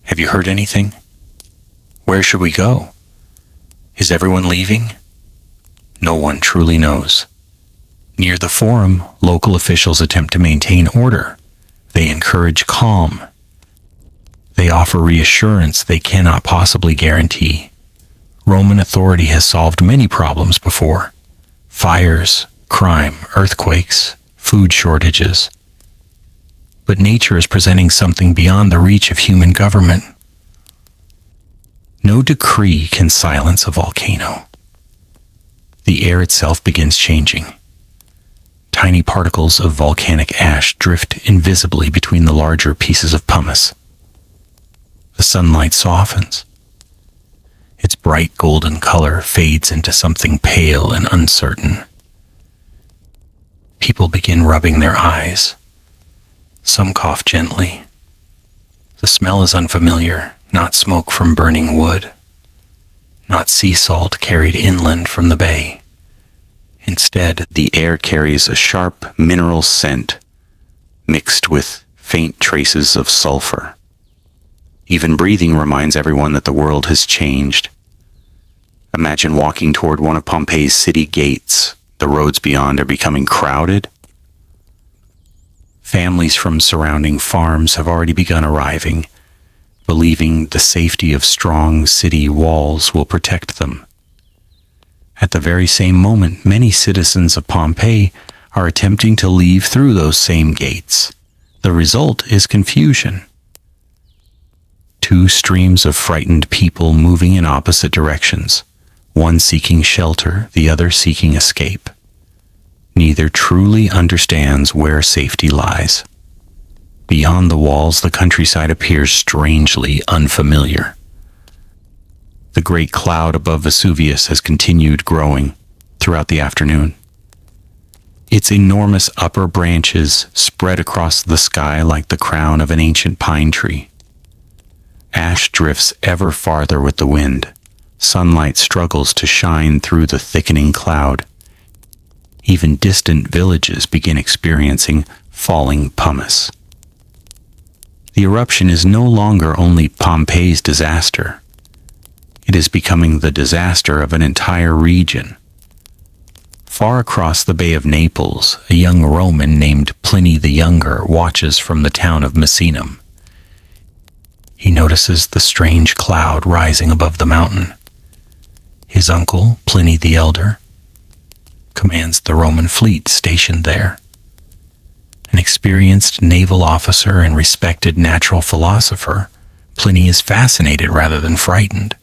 Have you heard anything? Where should we go? Is everyone leaving? No one truly knows. Near the forum, local officials attempt to maintain order. They encourage calm. They offer reassurance they cannot possibly guarantee. Roman authority has solved many problems before. Fires, crime, earthquakes, food shortages. But nature is presenting something beyond the reach of human government. No decree can silence a volcano. The air itself begins changing. Tiny particles of volcanic ash drift invisibly between the larger pieces of pumice. The sunlight softens. Its bright golden color fades into something pale and uncertain. People begin rubbing their eyes. Some cough gently. The smell is unfamiliar, not smoke from burning wood, not sea salt carried inland from the bay. Instead, the air carries a sharp mineral scent mixed with faint traces of sulfur. Even breathing reminds everyone that the world has changed. Imagine walking toward one of Pompeii's city gates. The roads beyond are becoming crowded. Families from surrounding farms have already begun arriving, believing the safety of strong city walls will protect them. At the very same moment, many citizens of Pompeii are attempting to leave through those same gates. The result is confusion. Two streams of frightened people moving in opposite directions, one seeking shelter, the other seeking escape. Neither truly understands where safety lies. Beyond the walls, the countryside appears strangely unfamiliar. The great cloud above Vesuvius has continued growing throughout the afternoon. Its enormous upper branches spread across the sky like the crown of an ancient pine tree. Ash drifts ever farther with the wind. Sunlight struggles to shine through the thickening cloud. Even distant villages begin experiencing falling pumice. The eruption is no longer only Pompeii's disaster. It is becoming the disaster of an entire region. Far across the Bay of Naples, a young Roman named Pliny the Younger watches from the town of Misenum. He notices the strange cloud rising above the mountain. His uncle, Pliny the Elder, commands the Roman fleet stationed there. An experienced naval officer and respected natural philosopher, Pliny is fascinated rather than frightened.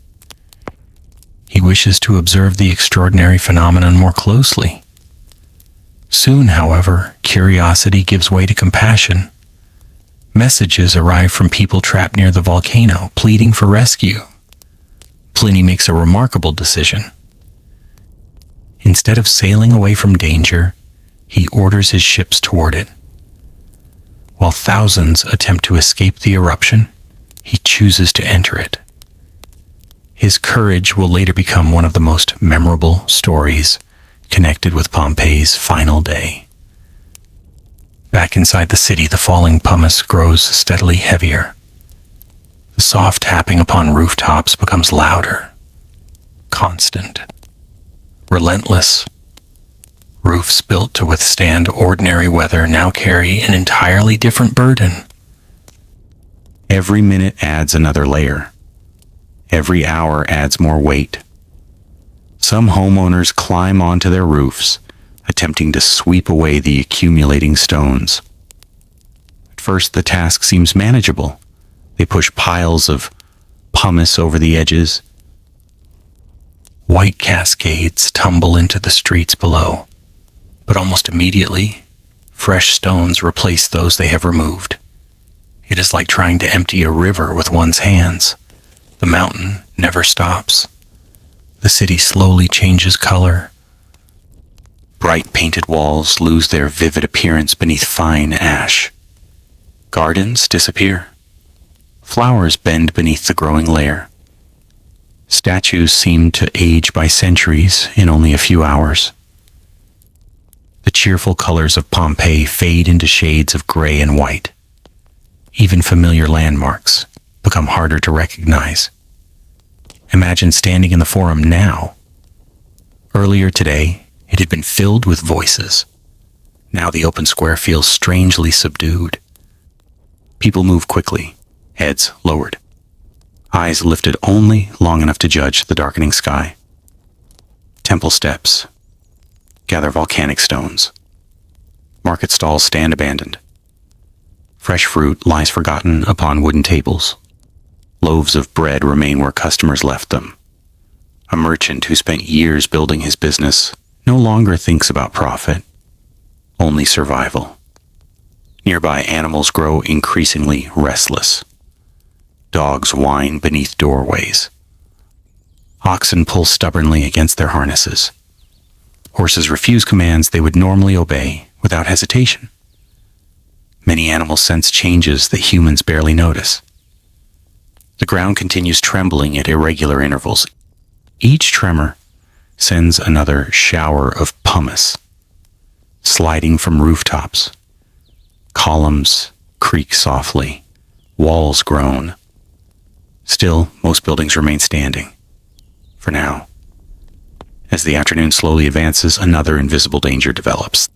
He wishes to observe the extraordinary phenomenon more closely. Soon, however, curiosity gives way to compassion. Messages arrive from people trapped near the volcano, pleading for rescue. Pliny makes a remarkable decision. Instead of sailing away from danger, he orders his ships toward it. While thousands attempt to escape the eruption, he chooses to enter it. His courage will later become one of the most memorable stories connected with Pompeii's final day. Back inside the city, the falling pumice grows steadily heavier. The soft tapping upon rooftops becomes louder, constant, relentless. Roofs built to withstand ordinary weather now carry an entirely different burden. Every minute adds another layer. Every hour adds more weight. Some homeowners climb onto their roofs, attempting to sweep away the accumulating stones. At first, the task seems manageable. They push piles of pumice over the edges. White cascades tumble into the streets below, but almost immediately, fresh stones replace those they have removed. It is like trying to empty a river with one's hands. The mountain never stops. The city slowly changes color. Bright painted walls lose their vivid appearance beneath fine ash. Gardens disappear. Flowers bend beneath the growing layer. Statues seem to age by centuries in only a few hours. The cheerful colors of Pompeii fade into shades of gray and white. Even familiar landmarks become harder to recognize. Imagine standing in the Forum now. Earlier today, it had been filled with voices. Now the open square feels strangely subdued. People move quickly, heads lowered, eyes lifted only long enough to judge the darkening sky. Temple steps gather volcanic stones. Market stalls stand abandoned. Fresh fruit lies forgotten upon wooden tables. Loaves of bread remain where customers left them. A merchant who spent years building his business no longer thinks about profit, only survival. Nearby animals grow increasingly restless. Dogs whine beneath doorways. Oxen pull stubbornly against their harnesses. Horses refuse commands they would normally obey without hesitation. Many animals sense changes that humans barely notice. The ground continues trembling at irregular intervals. Each tremor sends another shower of pumice, sliding from rooftops. Columns creak softly, walls groan. Still, most buildings remain standing. For now. As the afternoon slowly advances, another invisible danger develops.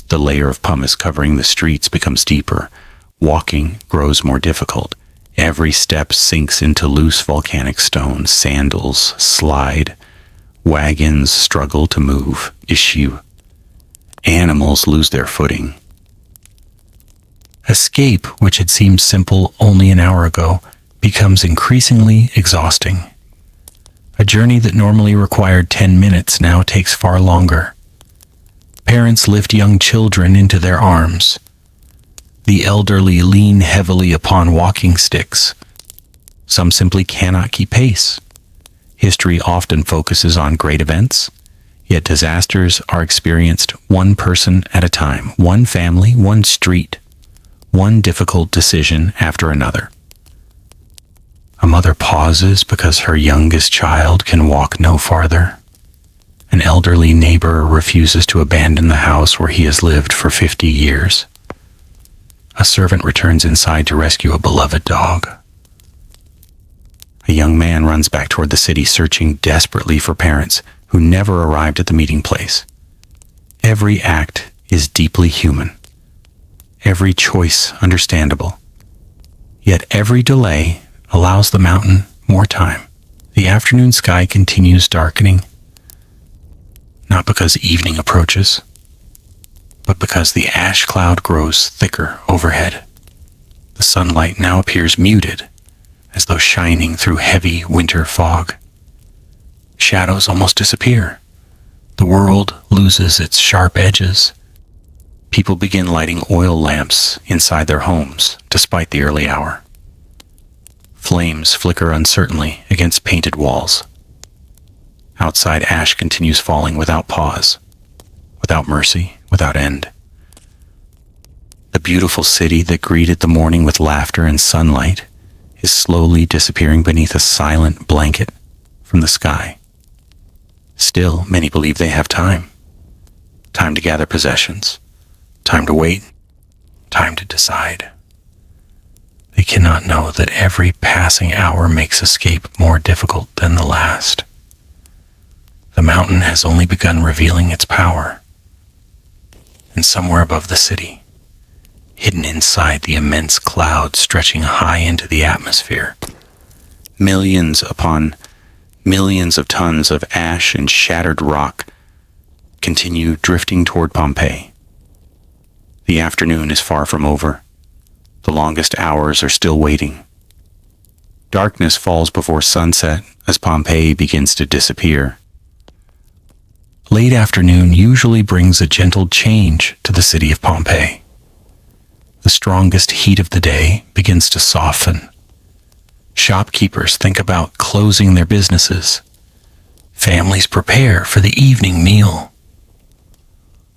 The layer of pumice covering the streets becomes deeper. Walking grows more difficult. Every step sinks into loose volcanic stone. Sandals slide. Wagons struggle to move. Issue. Animals lose their footing. Escape, which had seemed simple only an hour ago, becomes increasingly exhausting. A journey that normally required 10 minutes now takes far longer. Parents lift young children into their arms. The elderly lean heavily upon walking sticks. Some simply cannot keep pace. History often focuses on great events, yet disasters are experienced one person at a time, one family, one street, one difficult decision after another. A mother pauses because her youngest child can walk no farther. An elderly neighbor refuses to abandon the house where he has lived for 50 years. A servant returns inside to rescue a beloved dog. A young man runs back toward the city, searching desperately for parents who never arrived at the meeting place. Every act is deeply human. Every choice understandable. Yet every delay allows the mountain more time. The afternoon sky continues darkening, not because evening approaches, but because the ash cloud grows thicker overhead. The sunlight now appears muted, as though shining through heavy winter fog. Shadows almost disappear. The world loses its sharp edges. People begin lighting oil lamps inside their homes, despite the early hour. Flames flicker uncertainly against painted walls. Outside, ash continues falling without pause, without mercy, without end. The beautiful city that greeted the morning with laughter and sunlight is slowly disappearing beneath a silent blanket from the sky. Still, many believe they have time. Time to gather possessions. Time to wait. Time to decide. They cannot know that every passing hour makes escape more difficult than the last. The mountain has only begun revealing its power. and somewhere above the city, hidden inside the immense clouds stretching high into the atmosphere, millions upon millions of tons of ash and shattered rock continue drifting toward Pompeii. The afternoon is far from over. The longest hours are still waiting. Darkness falls before sunset as Pompeii begins to disappear. Late afternoon usually brings a gentle change to the city of Pompeii. The strongest heat of the day begins to soften. Shopkeepers think about closing their businesses. Families prepare for the evening meal.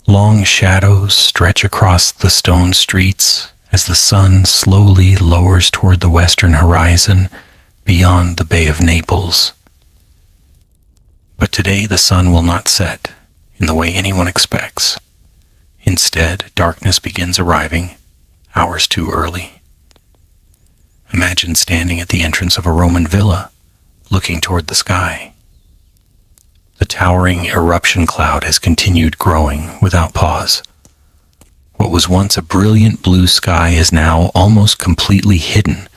Long shadows stretch across the stone streets as the sun slowly lowers toward the western horizon beyond the Bay of Naples. But today the sun will not set in the way anyone expects. Instead, darkness begins arriving hours too early. Imagine standing at the entrance of a Roman villa, looking toward the sky. The towering eruption cloud has continued growing without pause. What was once a brilliant blue sky is now almost completely hidden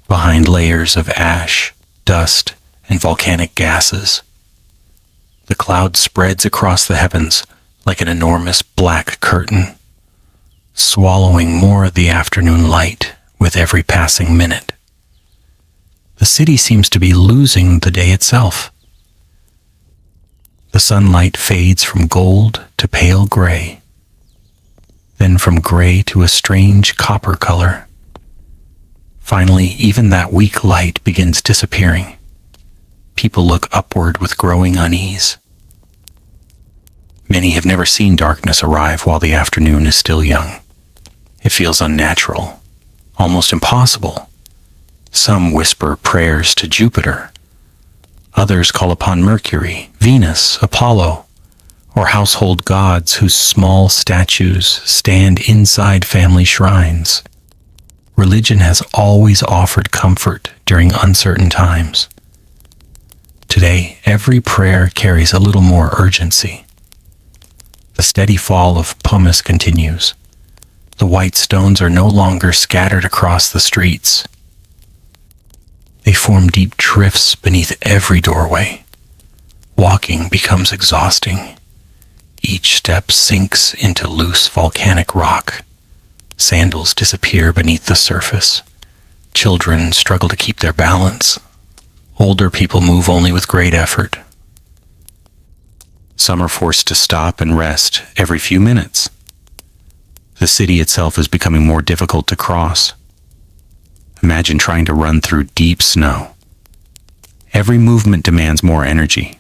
behind layers of ash, dust, and volcanic gases. The cloud spreads across the heavens like an enormous black curtain, swallowing more of the afternoon light with every passing minute. The city seems to be losing the day itself. The sunlight fades from gold to pale gray, then from gray to a strange copper color. Finally, even that weak light begins disappearing. People look upward with growing unease. Many have never seen darkness arrive while the afternoon is still young. It feels unnatural, almost impossible. Some whisper prayers to Jupiter. Others call upon Mercury, Venus, Apollo, or household gods whose small statues stand inside family shrines. Religion has always offered comfort during uncertain times. Today, every prayer carries a little more urgency. The steady fall of pumice continues. The white stones are no longer scattered across the streets. They form deep drifts beneath every doorway. Walking becomes exhausting. Each step sinks into loose volcanic rock. Sandals disappear beneath the surface. Children struggle to keep their balance. Older people move only with great effort. Some are forced to stop and rest every few minutes. The city itself is becoming more difficult to cross. Imagine trying to run through deep snow. Every movement demands more energy.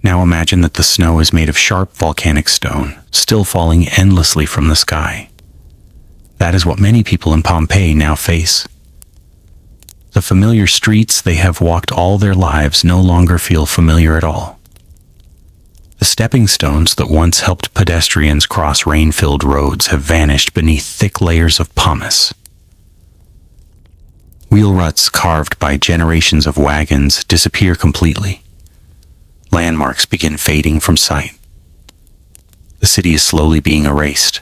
Now imagine that the snow is made of sharp volcanic stone, still falling endlessly from the sky. That is what many people in Pompeii now face. The familiar streets they have walked all their lives no longer feel familiar at all. The stepping stones that once helped pedestrians cross rain-filled roads have vanished beneath thick layers of pumice. Wheel ruts carved by generations of wagons disappear completely. Landmarks begin fading from sight. The city is slowly being erased.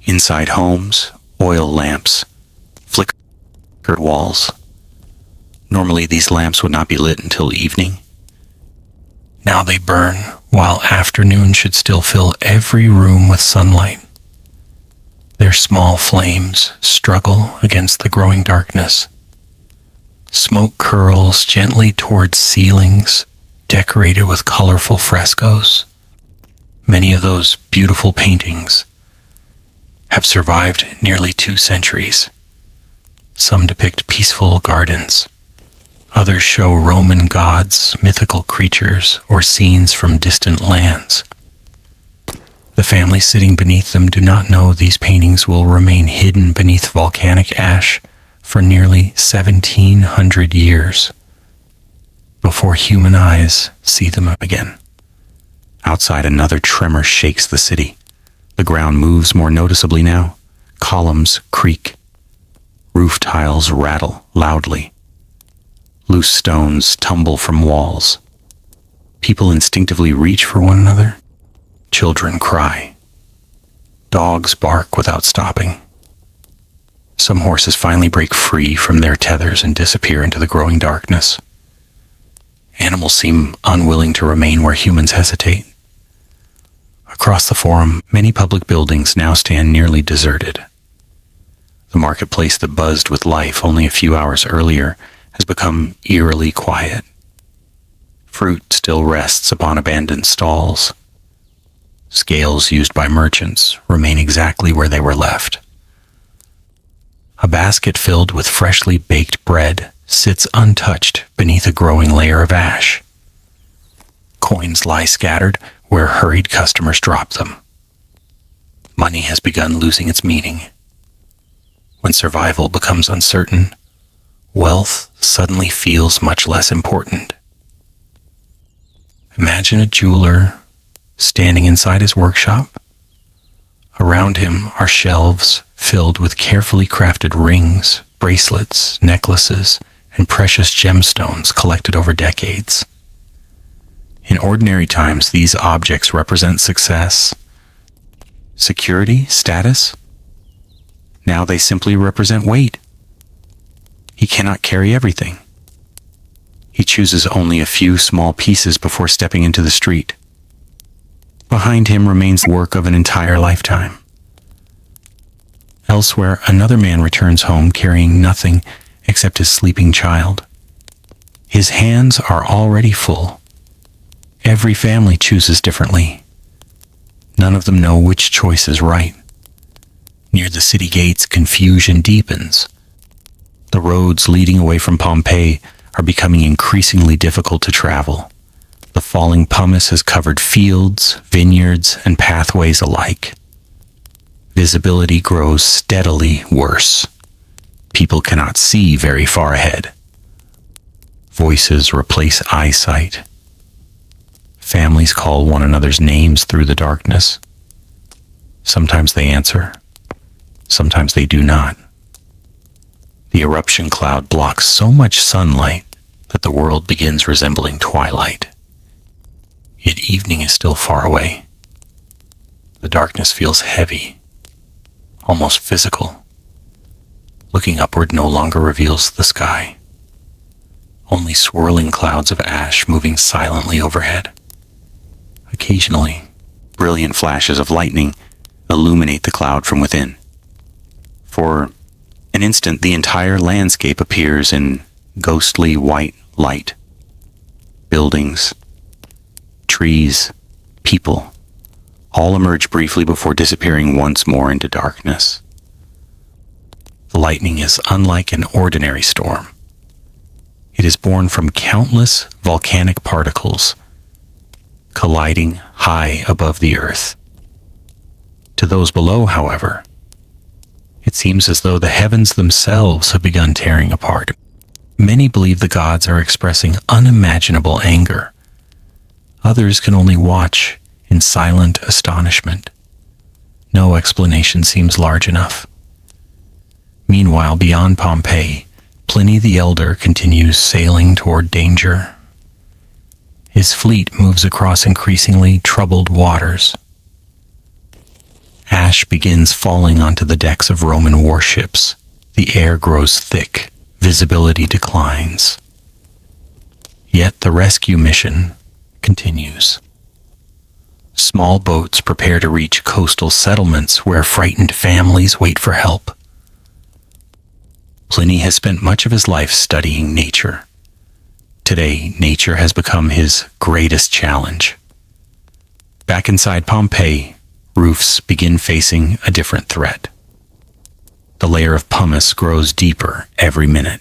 Inside homes, oil lamps, flickered walls. Normally these lamps would not be lit until evening. Now they burn, while afternoon should still fill every room with sunlight. Their small flames struggle against the growing darkness. Smoke curls gently towards ceilings decorated with colorful frescoes. Many of those beautiful paintings have survived nearly 2 centuries. Some depict peaceful gardens. Others show Roman gods, mythical creatures, or scenes from distant lands. The families sitting beneath them do not know these paintings will remain hidden beneath volcanic ash for nearly 1,700 years before human eyes see them again. Outside, another tremor shakes the city. The ground moves more noticeably now. Columns creak. Roof tiles rattle loudly. Loose stones tumble from walls. People instinctively reach for one another. Children cry. Dogs bark without stopping. Some horses finally break free from their tethers and disappear into the growing darkness. Animals seem unwilling to remain where humans hesitate. Across the forum, many public buildings now stand nearly deserted. The marketplace that buzzed with life only a few hours earlier has become eerily quiet. Fruit still rests upon abandoned stalls. Scales used by merchants remain exactly where they were left. A basket filled with freshly baked bread sits untouched beneath a growing layer of ash. Coins lie scattered where hurried customers drop them. Money has begun losing its meaning. When survival becomes uncertain, wealth suddenly feels much less important. Imagine a jeweler standing inside his workshop. Around him are shelves filled with carefully crafted rings, bracelets, necklaces, and precious gemstones collected over decades. In ordinary times, these objects represent success, security, status. Now they simply represent weight. He cannot carry everything. He chooses only a few small pieces before stepping into the street. Behind him remains the work of an entire lifetime. Elsewhere, another man returns home carrying nothing except his sleeping child. His hands are already full. Every family chooses differently. None of them know which choice is right. Near the city gates, confusion deepens. The roads leading away from Pompeii are becoming increasingly difficult to travel. The falling pumice has covered fields, vineyards, and pathways alike. Visibility grows steadily worse. People cannot see very far ahead. Voices replace eyesight. Families call one another's names through the darkness. Sometimes they answer. Sometimes they do not. The eruption cloud blocks so much sunlight that the world begins resembling twilight. Yet evening is still far away. The darkness feels heavy, almost physical. Looking upward no longer reveals the sky. Only swirling clouds of ash moving silently overhead. Occasionally, brilliant flashes of lightning illuminate the cloud from within. For an instant, the entire landscape appears in ghostly white light. Buildings, trees, people, all emerge briefly before disappearing once more into darkness. The lightning is unlike an ordinary storm. It is born from countless volcanic particles colliding high above the earth. To those below, however, it seems as though the heavens themselves have begun tearing apart. Many believe the gods are expressing unimaginable anger. Others can only watch in silent astonishment. No explanation seems large enough. Meanwhile, beyond Pompeii, Pliny the Elder continues sailing toward danger. His fleet moves across increasingly troubled waters. Ash begins falling onto the decks of Roman warships. The air grows thick. Visibility declines. Yet the rescue mission continues. Small boats prepare to reach coastal settlements where frightened families wait for help. Pliny has spent much of his life studying nature. Today, nature has become his greatest challenge. Back inside Pompeii, roofs begin facing a different threat. The layer of pumice grows deeper every minute.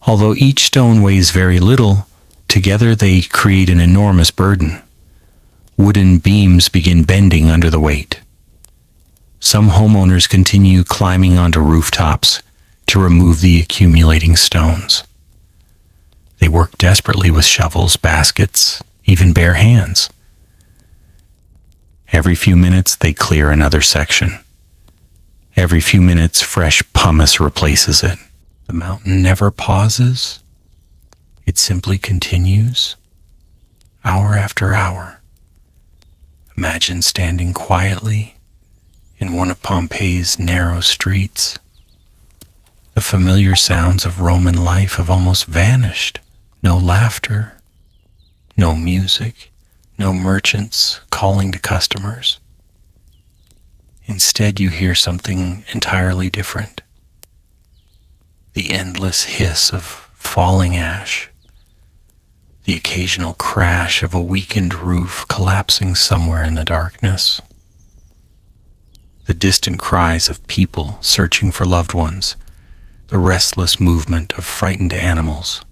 Although each stone weighs very little, together they create an enormous burden. Wooden beams begin bending under the weight. Some homeowners continue climbing onto rooftops to remove the accumulating stones. They work desperately with shovels, baskets, even bare hands. Every few minutes, they clear another section. Every few minutes, fresh pumice replaces it. The mountain never pauses. It simply continues, hour after hour. Imagine standing quietly in one of Pompeii's narrow streets. The familiar sounds of Roman life have almost vanished. No laughter, no music, no merchants calling to customers. Instead, you hear something entirely different. The endless hiss of falling ash, the occasional crash of a weakened roof collapsing somewhere in the darkness, the distant cries of people searching for loved ones, the restless movement of frightened animals,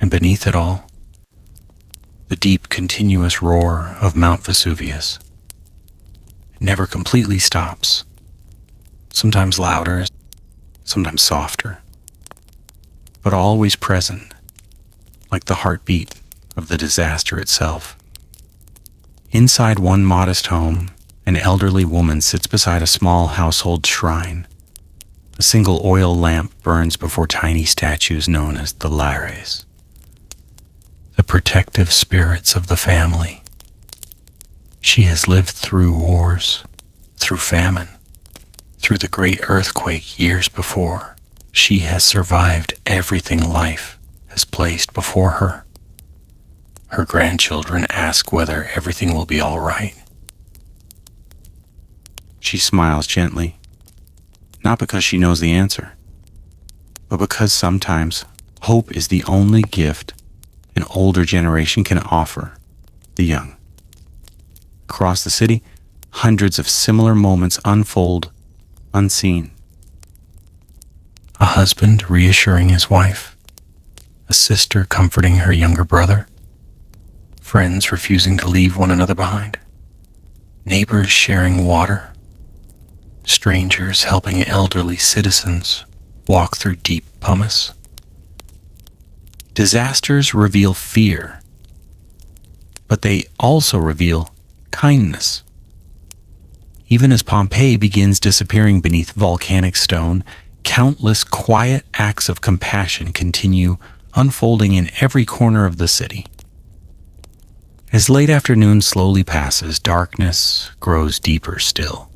and beneath it all, the deep continuous roar of Mount Vesuvius. It never completely stops, sometimes louder, sometimes softer, but always present, like the heartbeat of the disaster itself. Inside one modest home, an elderly woman sits beside a small household shrine. A single oil lamp burns before tiny statues known as the lares, the protective spirits of the family. She has lived through wars, through famine, through the great earthquake years before. She has survived everything life has placed before her. Her grandchildren ask whether everything will be all right. She smiles gently, not because she knows the answer, but because sometimes hope is the only gift an older generation can offer the young. Across the city, hundreds of similar moments unfold unseen. A husband reassuring his wife, a sister comforting her younger brother, friends refusing to leave one another behind, neighbors sharing water, strangers helping elderly citizens walk through deep pumice. Disasters reveal fear, but they also reveal kindness. Even as Pompeii begins disappearing beneath volcanic stone, countless quiet acts of compassion continue unfolding in every corner of the city. As late afternoon slowly passes, darkness grows deeper still.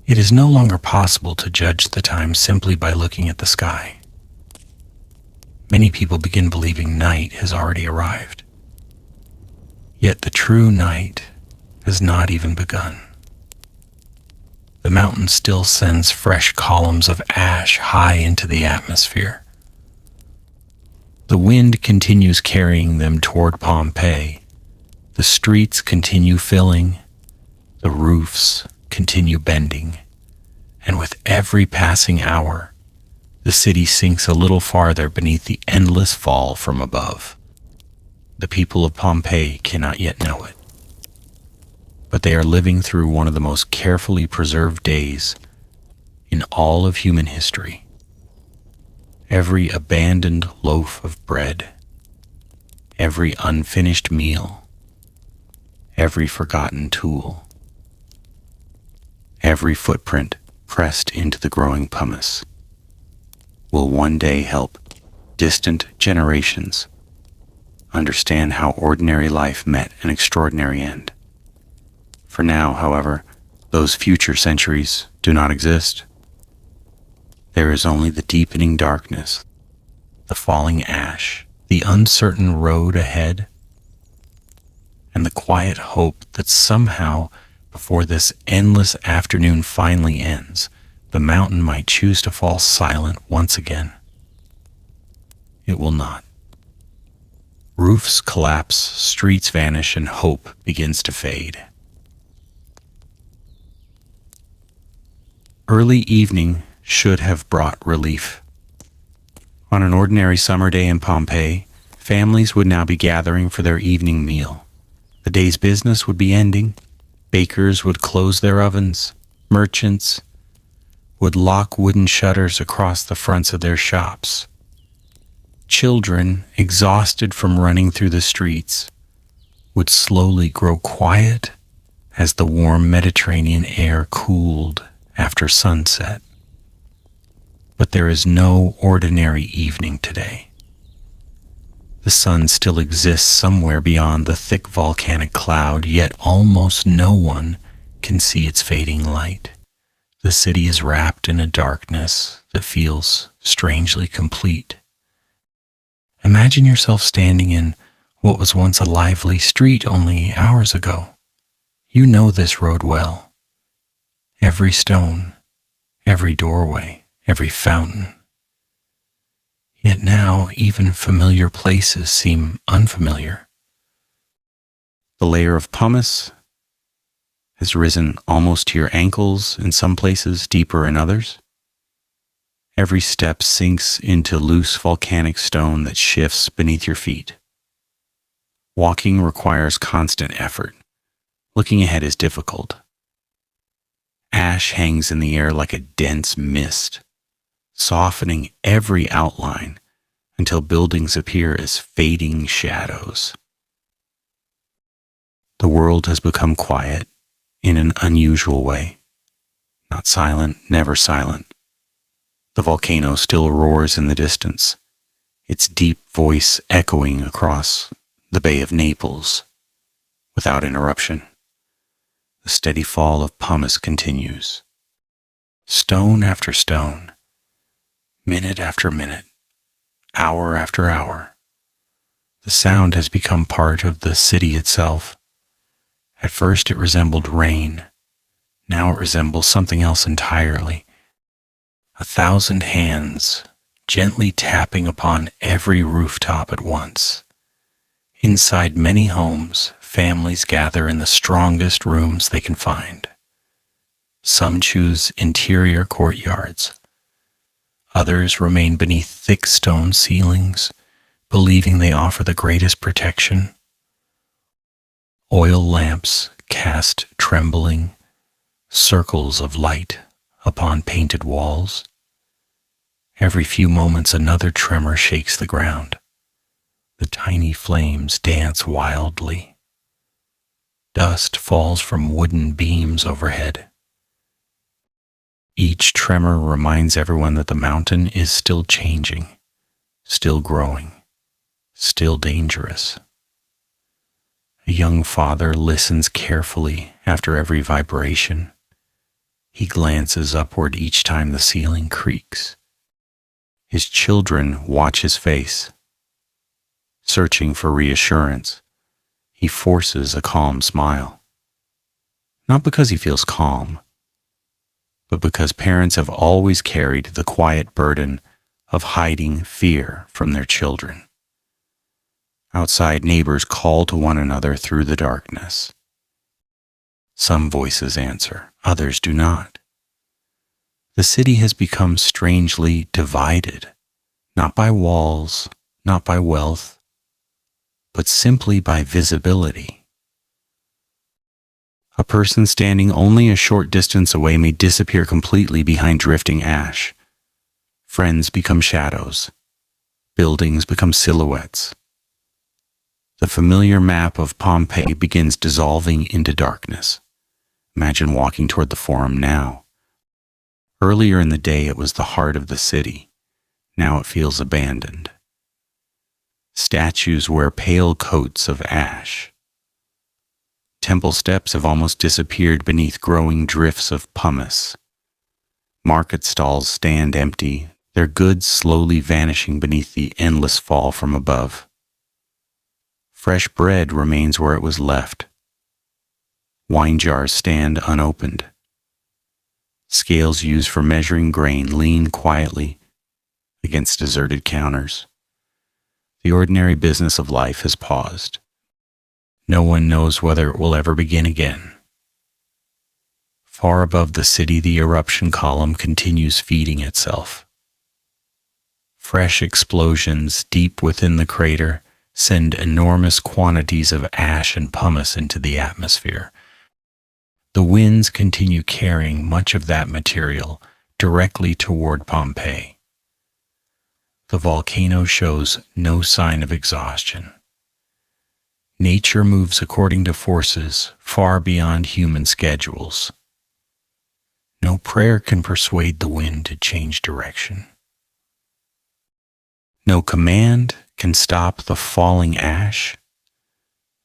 It is no longer possible to judge the time simply by looking at the sky. Many people begin believing night has already arrived. Yet the true night has not even begun. The mountain still sends fresh columns of ash high into the atmosphere. The wind continues carrying them toward Pompeii. The streets continue filling. The roofs continue bending. And with every passing hour, the city sinks a little farther beneath the endless fall from above. The people of Pompeii cannot yet know it, but they are living through one of the most carefully preserved days in all of human history. Every abandoned loaf of bread, every unfinished meal, every forgotten tool, every footprint pressed into the growing pumice will one day help distant generations understand how ordinary life met an extraordinary end. For now, however, those future centuries do not exist. There is only the deepening darkness, the falling ash, the uncertain road ahead, and the quiet hope that somehow, before this endless afternoon finally ends, the mountain might choose to fall silent once again. It will not. Roofs collapse, streets vanish, and hope begins to fade. Early evening should have brought relief. On an ordinary summer day in Pompeii, families would now be gathering for their evening meal. The day's business would be ending. Bakers would close their ovens. Merchants would lock wooden shutters across the fronts of their shops. Children, exhausted from running through the streets, would slowly grow quiet as the warm Mediterranean air cooled after sunset. But there is no ordinary evening today. The sun still exists somewhere beyond the thick volcanic cloud, yet almost no one can see its fading light. The city is wrapped in a darkness that feels strangely complete. Imagine yourself standing in what was once a lively street only hours ago. You know this road well. Every stone, every doorway, every fountain. Yet now even familiar places seem unfamiliar. The layer of pumice has risen almost to your ankles in some places, deeper in others. Every step sinks into loose volcanic stone that shifts beneath your feet. Walking requires constant effort. Looking ahead is difficult. Ash hangs in the air like a dense mist, softening every outline until buildings appear as fading shadows. The world has become quiet in an unusual way. Not silent, never silent. The volcano still roars in the distance, its deep voice echoing across the Bay of Naples without interruption. The steady fall of pumice continues. Stone after stone, minute after minute, hour after hour. The sound has become part of the city itself. At first it resembled rain. Now it resembles something else entirely. 1,000 hands gently tapping upon every rooftop at once. Inside many homes, families gather in the strongest rooms they can find. Some choose interior courtyards. Others remain beneath thick stone ceilings, believing they offer the greatest protection. Oil lamps cast trembling circles of light upon painted walls. Every few moments another tremor shakes the ground. The tiny flames dance wildly. Dust falls from wooden beams overhead. Each tremor reminds everyone that the mountain is still changing, still growing, still dangerous. A young father listens carefully after every vibration. He glances upward each time the ceiling creaks. His children watch his face. Searching for reassurance, he forces a calm smile. Not because he feels calm, but because parents have always carried the quiet burden of hiding fear from their children. Outside, neighbors call to one another through the darkness. Some voices answer, others do not. The city has become strangely divided, not by walls, not by wealth, but simply by visibility. A person standing only a short distance away may disappear completely behind drifting ash. Friends become shadows. Buildings become silhouettes. The familiar map of Pompeii begins dissolving into darkness. Imagine walking toward the Forum now. Earlier in the day it was the heart of the city. Now it feels abandoned. Statues wear pale coats of ash. Temple steps have almost disappeared beneath growing drifts of pumice. Market stalls stand empty, their goods slowly vanishing beneath the endless fall from above. Fresh bread remains where it was left. Wine jars stand unopened. Scales used for measuring grain lean quietly against deserted counters. The ordinary business of life has paused. No one knows whether it will ever begin again. Far above the city, the eruption column continues feeding itself. Fresh explosions deep within the crater send enormous quantities of ash and pumice into the atmosphere. The winds continue carrying much of that material directly toward Pompeii. The volcano shows no sign of exhaustion. Nature moves according to forces far beyond human schedules. No prayer can persuade the wind to change direction. No command can stop the falling ash.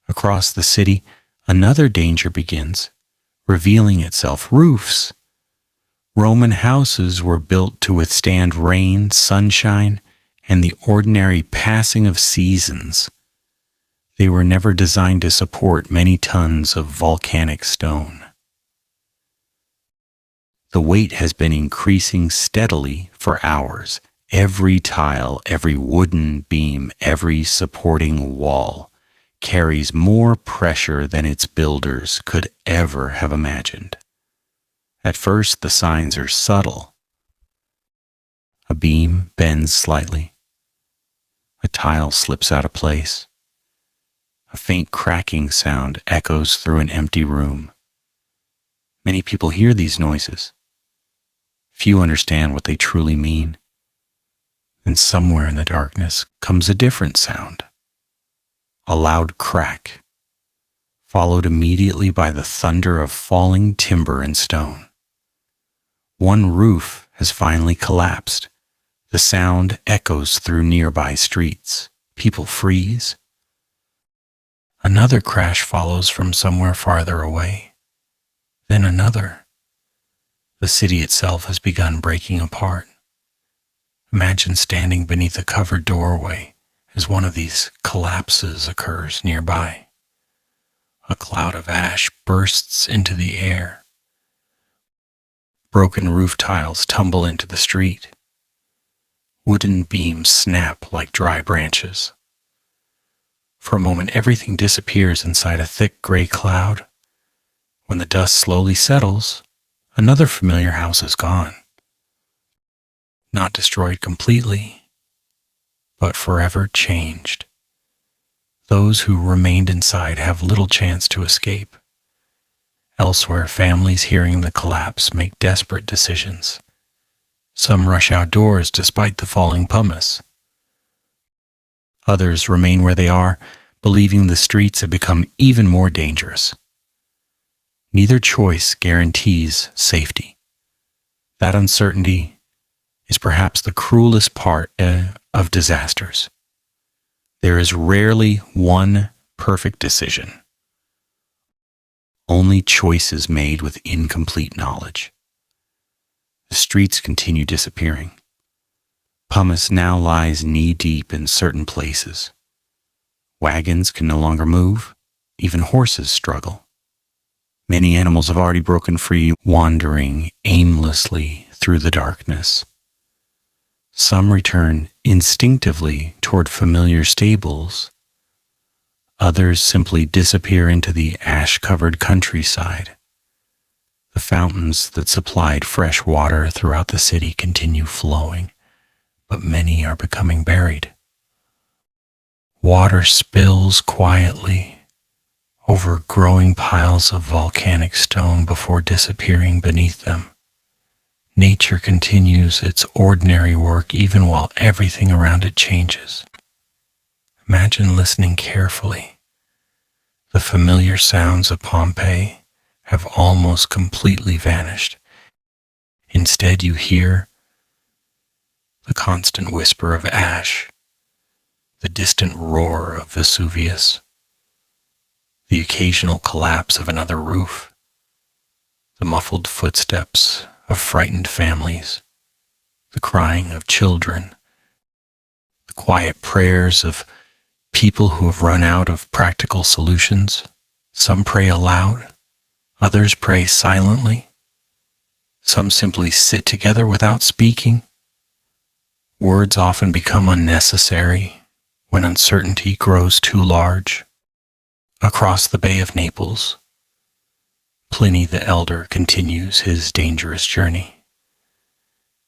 Across the city, another danger begins, revealing itself. Roofs. Roman houses were built to withstand rain, sunshine, and the ordinary passing of seasons. They were never designed to support many tons of volcanic stone. The weight has been increasing steadily for hours. Every tile, every wooden beam, every supporting wall carries more pressure than its builders could ever have imagined. At first, the signs are subtle. A beam bends slightly. A tile slips out of place. A faint cracking sound echoes through an empty room. Many people hear these noises. Few understand what they truly mean. And somewhere in the darkness comes a different sound. A loud crack, followed immediately by the thunder of falling timber and stone. One roof has finally collapsed. The sound echoes through nearby streets. People freeze. Another crash follows from somewhere farther away. Then another. The city itself has begun breaking apart. Imagine standing beneath a covered doorway as one of these collapses occurs nearby. A cloud of ash bursts into the air. Broken roof tiles tumble into the street. Wooden beams snap like dry branches. For a moment, everything disappears inside a thick gray cloud. When the dust slowly settles, another familiar house is gone. Not destroyed completely, but forever changed. Those who remained inside have little chance to escape. Elsewhere, families hearing the collapse make desperate decisions. Some rush outdoors despite the falling pumice. Others remain where they are, believing the streets have become even more dangerous. Neither choice guarantees safety. That uncertainty is perhaps the cruelest part of disasters. There is rarely one perfect decision. Only choices made with incomplete knowledge. The streets continue disappearing. Pumice now lies knee-deep in certain places. Wagons can no longer move. Even horses struggle. Many animals have already broken free, wandering aimlessly through the darkness. Some return instinctively toward familiar stables. Others simply disappear into the ash-covered countryside. The fountains that supplied fresh water throughout the city continue flowing, but many are becoming buried. Water spills quietly over growing piles of volcanic stone before disappearing beneath them. Nature continues its ordinary work even while everything around it changes. Imagine listening carefully. The familiar sounds of Pompeii have almost completely vanished. Instead, you hear the constant whisper of ash, the distant roar of Vesuvius, the occasional collapse of another roof, the muffled footsteps of frightened families, the crying of children, the quiet prayers of people who have run out of practical solutions. Some pray aloud, others pray silently. Some simply sit together without speaking. Words often become unnecessary when uncertainty grows too large. Across the Bay of Naples, Pliny the Elder continues his dangerous journey.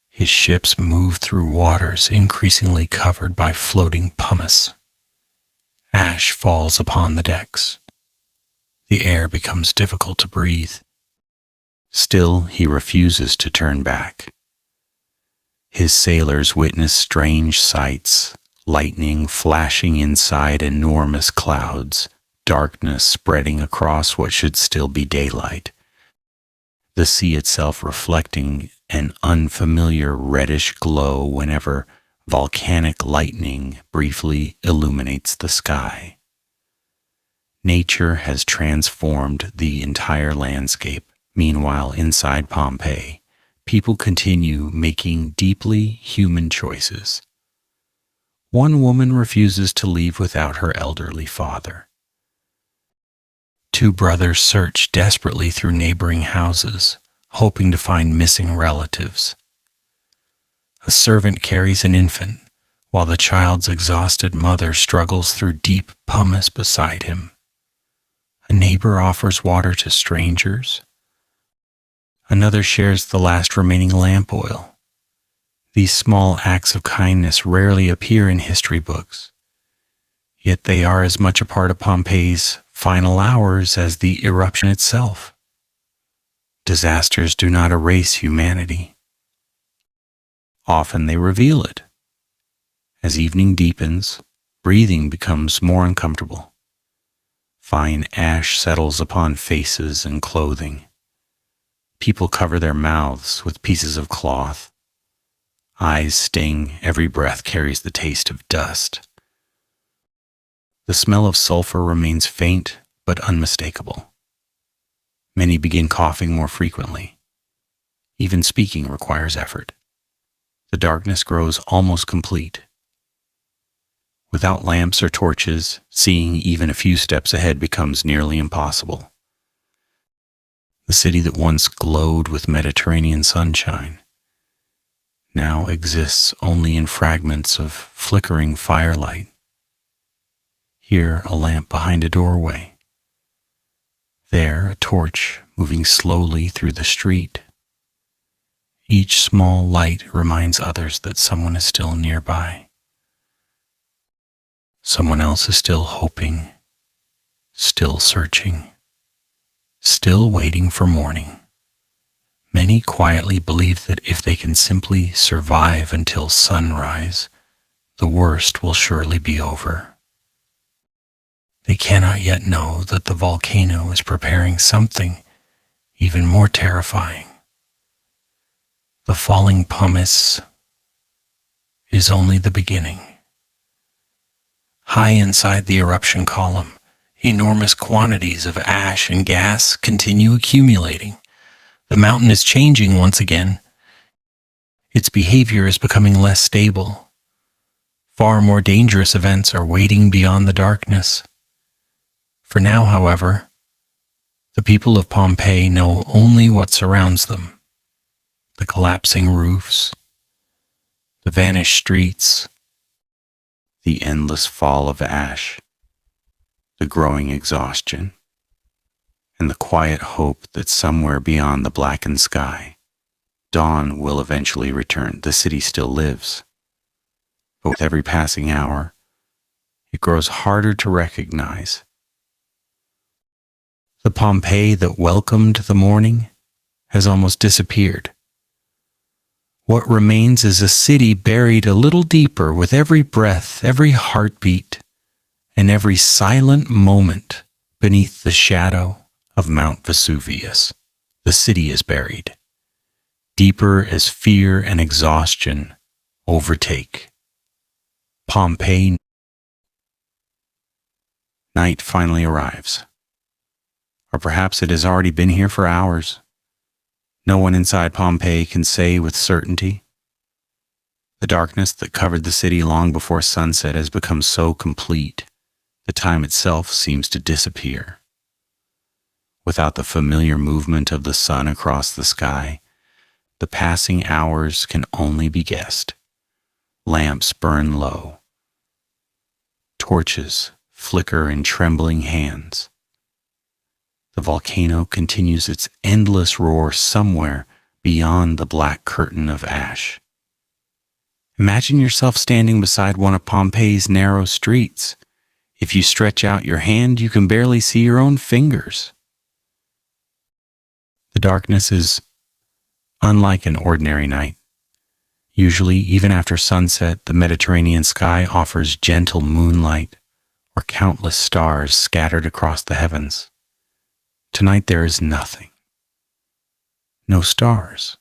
His ships move through waters increasingly covered by floating pumice. Ash falls upon the decks. The air becomes difficult to breathe. Still, he refuses to turn back. His sailors witness strange sights, lightning flashing inside enormous clouds, darkness spreading across what should still be daylight, the sea itself reflecting an unfamiliar reddish glow whenever Volcanic lightning briefly illuminates the sky. Nature has transformed the entire landscape. Meanwhile, inside Pompeii, people continue making deeply human choices. One woman refuses to leave without her elderly father. Two brothers search desperately through neighboring houses, hoping to find missing relatives. A servant carries an infant, while the child's exhausted mother struggles through deep pumice beside him. A neighbor offers water to strangers. Another shares the last remaining lamp oil. These small acts of kindness rarely appear in history books, yet they are as much a part of Pompeii's final hours as the eruption itself. Disasters do not erase humanity. Often they reveal it. As evening deepens, breathing becomes more uncomfortable. Fine ash settles upon faces and clothing. People cover their mouths with pieces of cloth. Eyes sting, every breath carries the taste of dust. The smell of sulfur remains faint but unmistakable. Many begin coughing more frequently. Even speaking requires effort. The darkness grows almost complete. Without lamps or torches, seeing even a few steps ahead becomes nearly impossible. The city that once glowed with Mediterranean sunshine now exists only in fragments of flickering firelight. Here, a lamp behind a doorway. There, a torch moving slowly through the street. Each small light reminds others that someone is still nearby. Someone else is still hoping, still searching, still waiting for morning. Many quietly believe that if they can simply survive until sunrise, the worst will surely be over. They cannot yet know that the volcano is preparing something even more terrifying. The falling pumice is only the beginning. High inside the eruption column, enormous quantities of ash and gas continue accumulating. The mountain is changing once again. Its behavior is becoming less stable. Far more dangerous events are waiting beyond the darkness. For now, however, the people of Pompeii know only what surrounds them: the collapsing roofs, the vanished streets, the endless fall of ash, the growing exhaustion, and the quiet hope that somewhere beyond the blackened sky, dawn will eventually return. The city still lives, but with every passing hour, it grows harder to recognize. The Pompeii that welcomed the morning has almost disappeared. What remains is a city buried a little deeper with every breath, every heartbeat, and every silent moment beneath the shadow of Mount Vesuvius. The city is buried, deeper as fear and exhaustion overtake. Pompeii. Night finally arrives. Or perhaps it has already been here for hours. No one inside Pompeii can say with certainty. The darkness that covered the city long before sunset has become so complete, the time itself seems to disappear. Without the familiar movement of the sun across the sky, the passing hours can only be guessed. Lamps burn low. Torches flicker in trembling hands. The volcano continues its endless roar somewhere beyond the black curtain of ash. Imagine yourself standing beside one of Pompeii's narrow streets. If you stretch out your hand, you can barely see your own fingers. The darkness is unlike an ordinary night. Usually, even after sunset, the Mediterranean sky offers gentle moonlight or countless stars scattered across the heavens. Tonight there is nothing. No stars.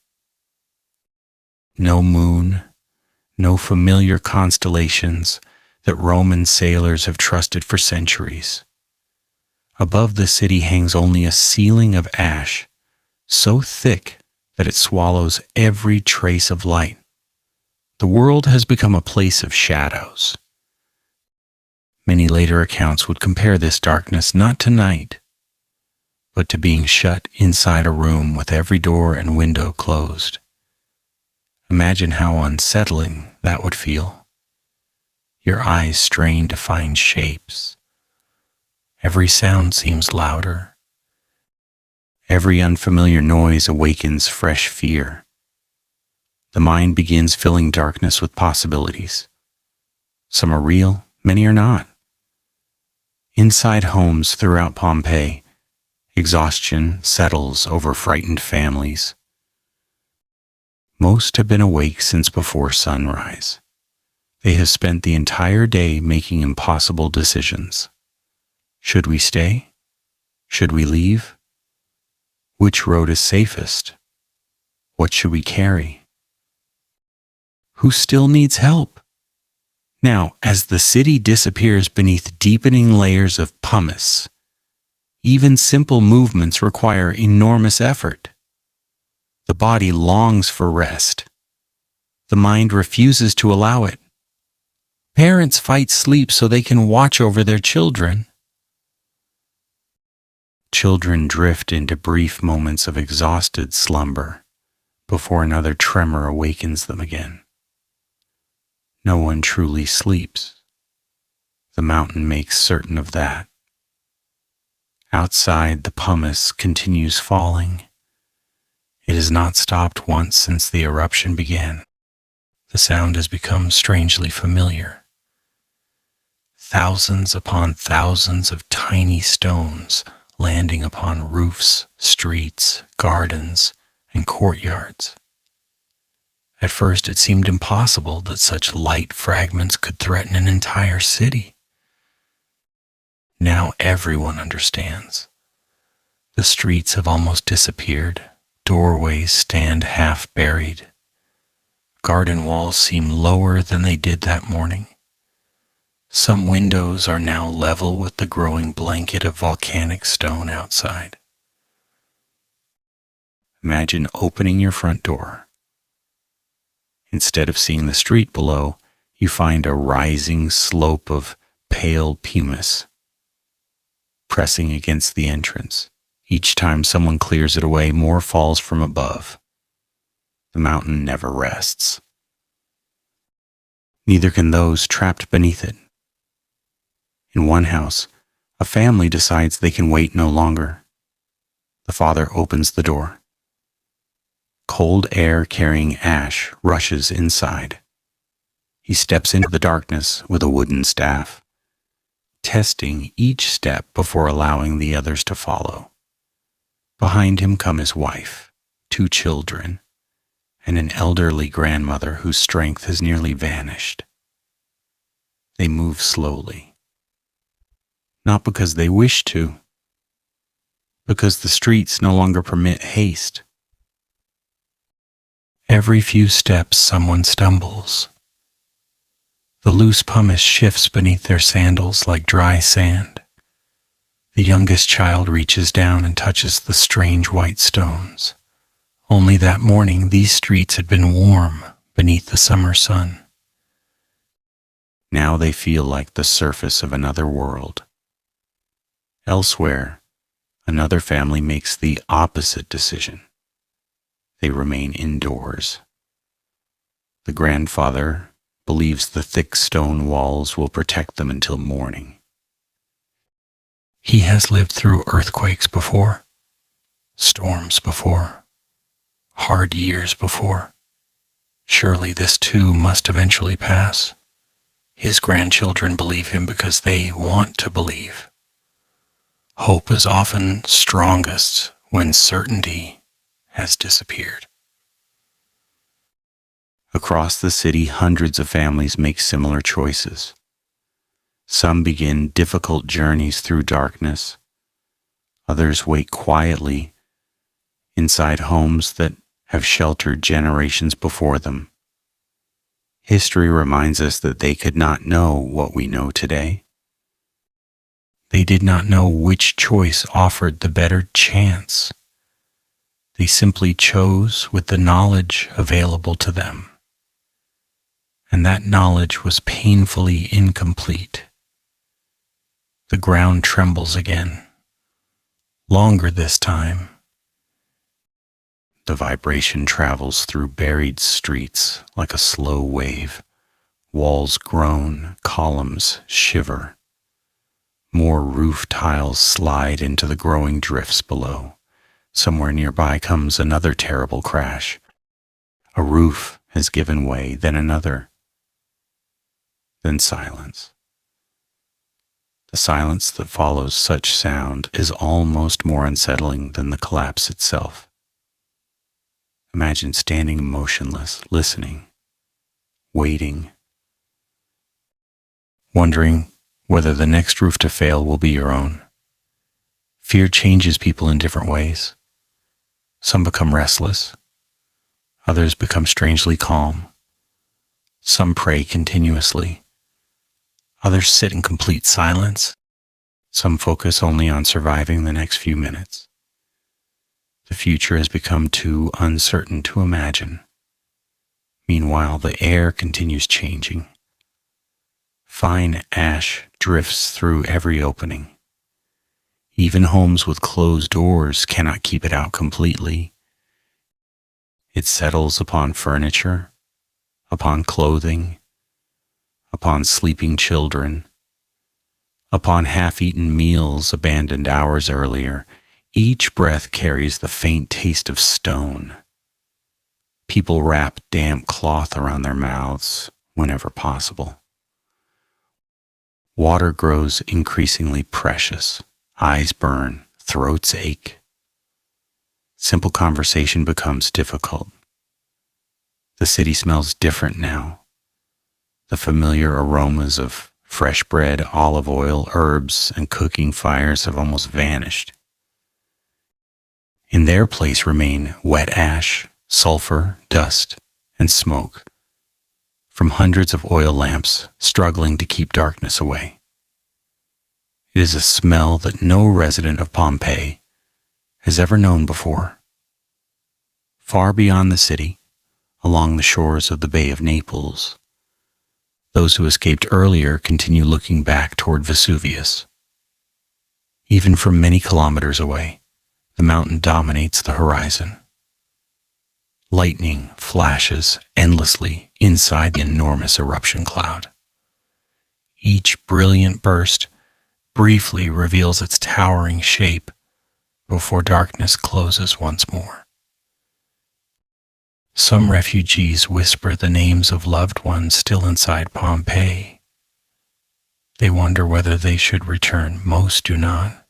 No moon, No familiar constellations that Roman sailors have trusted for centuries. Above the city hangs only a ceiling of ash, so thick that it swallows every trace of light. The world has become a place of shadows. Many later accounts would compare this darkness not to night, but to being shut inside a room with every door and window closed. Imagine how unsettling that would feel. Your eyes strain to find shapes. Every sound seems louder. Every unfamiliar noise awakens fresh fear. The mind begins filling darkness with possibilities. Some are real, many are not. Inside homes throughout Pompeii, exhaustion settles over frightened families. Most have been awake since before sunrise. They have spent the entire day making impossible decisions. Should we stay? Should we leave? Which road is safest? What should we carry? Who still needs help? Now, as the city disappears beneath deepening layers of pumice, even simple movements require enormous effort. The body longs for rest. The mind refuses to allow it. Parents fight sleep so they can watch over their children. Children drift into brief moments of exhausted slumber before another tremor awakens them again. No one truly sleeps. The mountain makes certain of that. Outside, the pumice continues falling. It has not stopped once since the eruption began. The sound has become strangely familiar. Thousands upon thousands of tiny stones landing upon roofs, streets, gardens, and courtyards. At first it seemed impossible that such light fragments could threaten an entire city. Now everyone understands. The streets have almost disappeared. Doorways stand half buried. Garden walls seem lower than they did that morning. Some windows are now level with the growing blanket of volcanic stone outside. Imagine opening your front door. Instead of seeing the street below, you find a rising slope of pale pumice pressing against the entrance. Each time someone clears it away, more falls from above. The mountain never rests. Neither can those trapped beneath it. In one house, a family decides they can wait no longer. The father opens the door. Cold air carrying ash rushes inside. He steps into the darkness with a wooden staff, testing each step before allowing the others to follow. Behind him come his wife, 2 children, and an elderly grandmother whose strength has nearly vanished. They move slowly, not because they wish to, because the streets no longer permit haste. Every few steps someone stumbles. The loose pumice shifts beneath their sandals like dry sand. The youngest child reaches down and touches the strange white stones. Only that morning these streets had been warm beneath the summer sun. Now they feel like the surface of another world. Elsewhere, another family makes the opposite decision. They remain indoors. The grandfather believes the thick stone walls will protect them until morning. He has lived through earthquakes before, storms before, hard years before. Surely this too must eventually pass. His grandchildren believe him because they want to believe. Hope is often strongest when certainty has disappeared. Across the city, hundreds of families make similar choices. Some begin difficult journeys through darkness. Others wait quietly inside homes that have sheltered generations before them. History reminds us that they could not know what we know today. They did not know which choice offered the better chance. They simply chose with the knowledge available to them. And that knowledge was painfully incomplete. The ground trembles again, longer this time. The vibration travels through buried streets like a slow wave. Walls groan, columns shiver. More roof tiles slide into the growing drifts below. Somewhere nearby comes another terrible crash. A roof has given way, then another. Then silence. The silence that follows such sound is almost more unsettling than the collapse itself. Imagine standing motionless, listening, waiting, wondering whether the next roof to fail will be your own. Fear changes people in different ways. Some become restless. Others become strangely calm. Some pray continuously. Others sit in complete silence. Some focus only on surviving the next few minutes. The future has become too uncertain to imagine. Meanwhile, the air continues changing. Fine ash drifts through every opening. Even homes with closed doors cannot keep it out completely. It settles upon furniture, upon clothing, upon sleeping children, upon half-eaten meals abandoned hours earlier. Each breath carries the faint taste of stone. People wrap damp cloth around their mouths whenever possible. Water grows increasingly precious. Eyes burn, throats ache. Simple conversation becomes difficult. The city smells different now. The familiar aromas of fresh bread, olive oil, herbs, and cooking fires have almost vanished. In their place remain wet ash, sulfur, dust, and smoke from hundreds of oil lamps struggling to keep darkness away. It is a smell that no resident of Pompeii has ever known before. Far beyond the city, along the shores of the Bay of Naples, those who escaped earlier continue looking back toward Vesuvius. Even from many kilometers away, the mountain dominates the horizon. Lightning flashes endlessly inside the enormous eruption cloud. Each brilliant burst briefly reveals its towering shape before darkness closes once more. Some refugees whisper the names of loved ones still inside Pompeii. They wonder whether they should return. Most do not.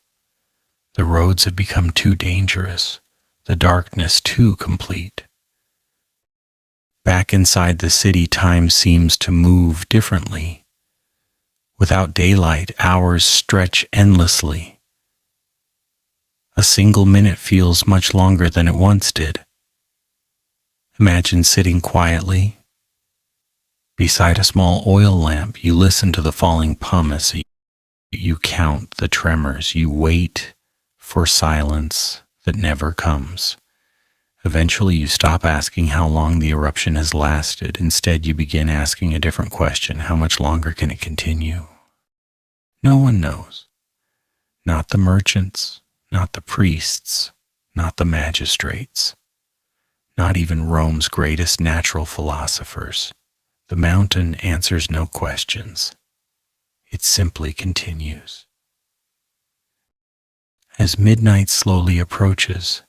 The roads have become too dangerous, the darkness too complete. Back inside the city, time seems to move differently. Without daylight, hours stretch endlessly. A single minute feels much longer than it once did. Imagine sitting quietly beside a small oil lamp. You listen to the falling pumice. You count the tremors. You wait for silence that never comes. Eventually, you stop asking how long the eruption has lasted. Instead, you begin asking a different question. How much longer can it continue? No one knows. Not the merchants, not the priests, not the magistrates, not even Rome's greatest natural philosophers. The mountain answers no questions. It simply continues. As midnight slowly approaches,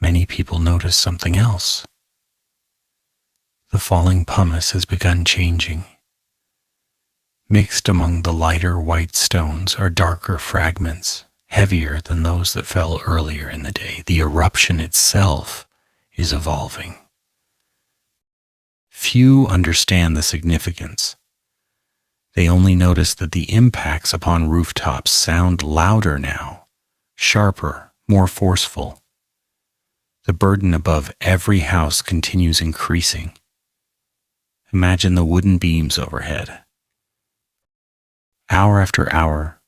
many people notice something else. The falling pumice has begun changing. Mixed among the lighter white stones are darker fragments, heavier than those that fell earlier in the day. The eruption itself is evolving. Few understand the significance. They only notice that the impacts upon rooftops sound louder now, sharper, more forceful. The burden above every house continues increasing. Imagine the wooden beams overhead. Hour after hour,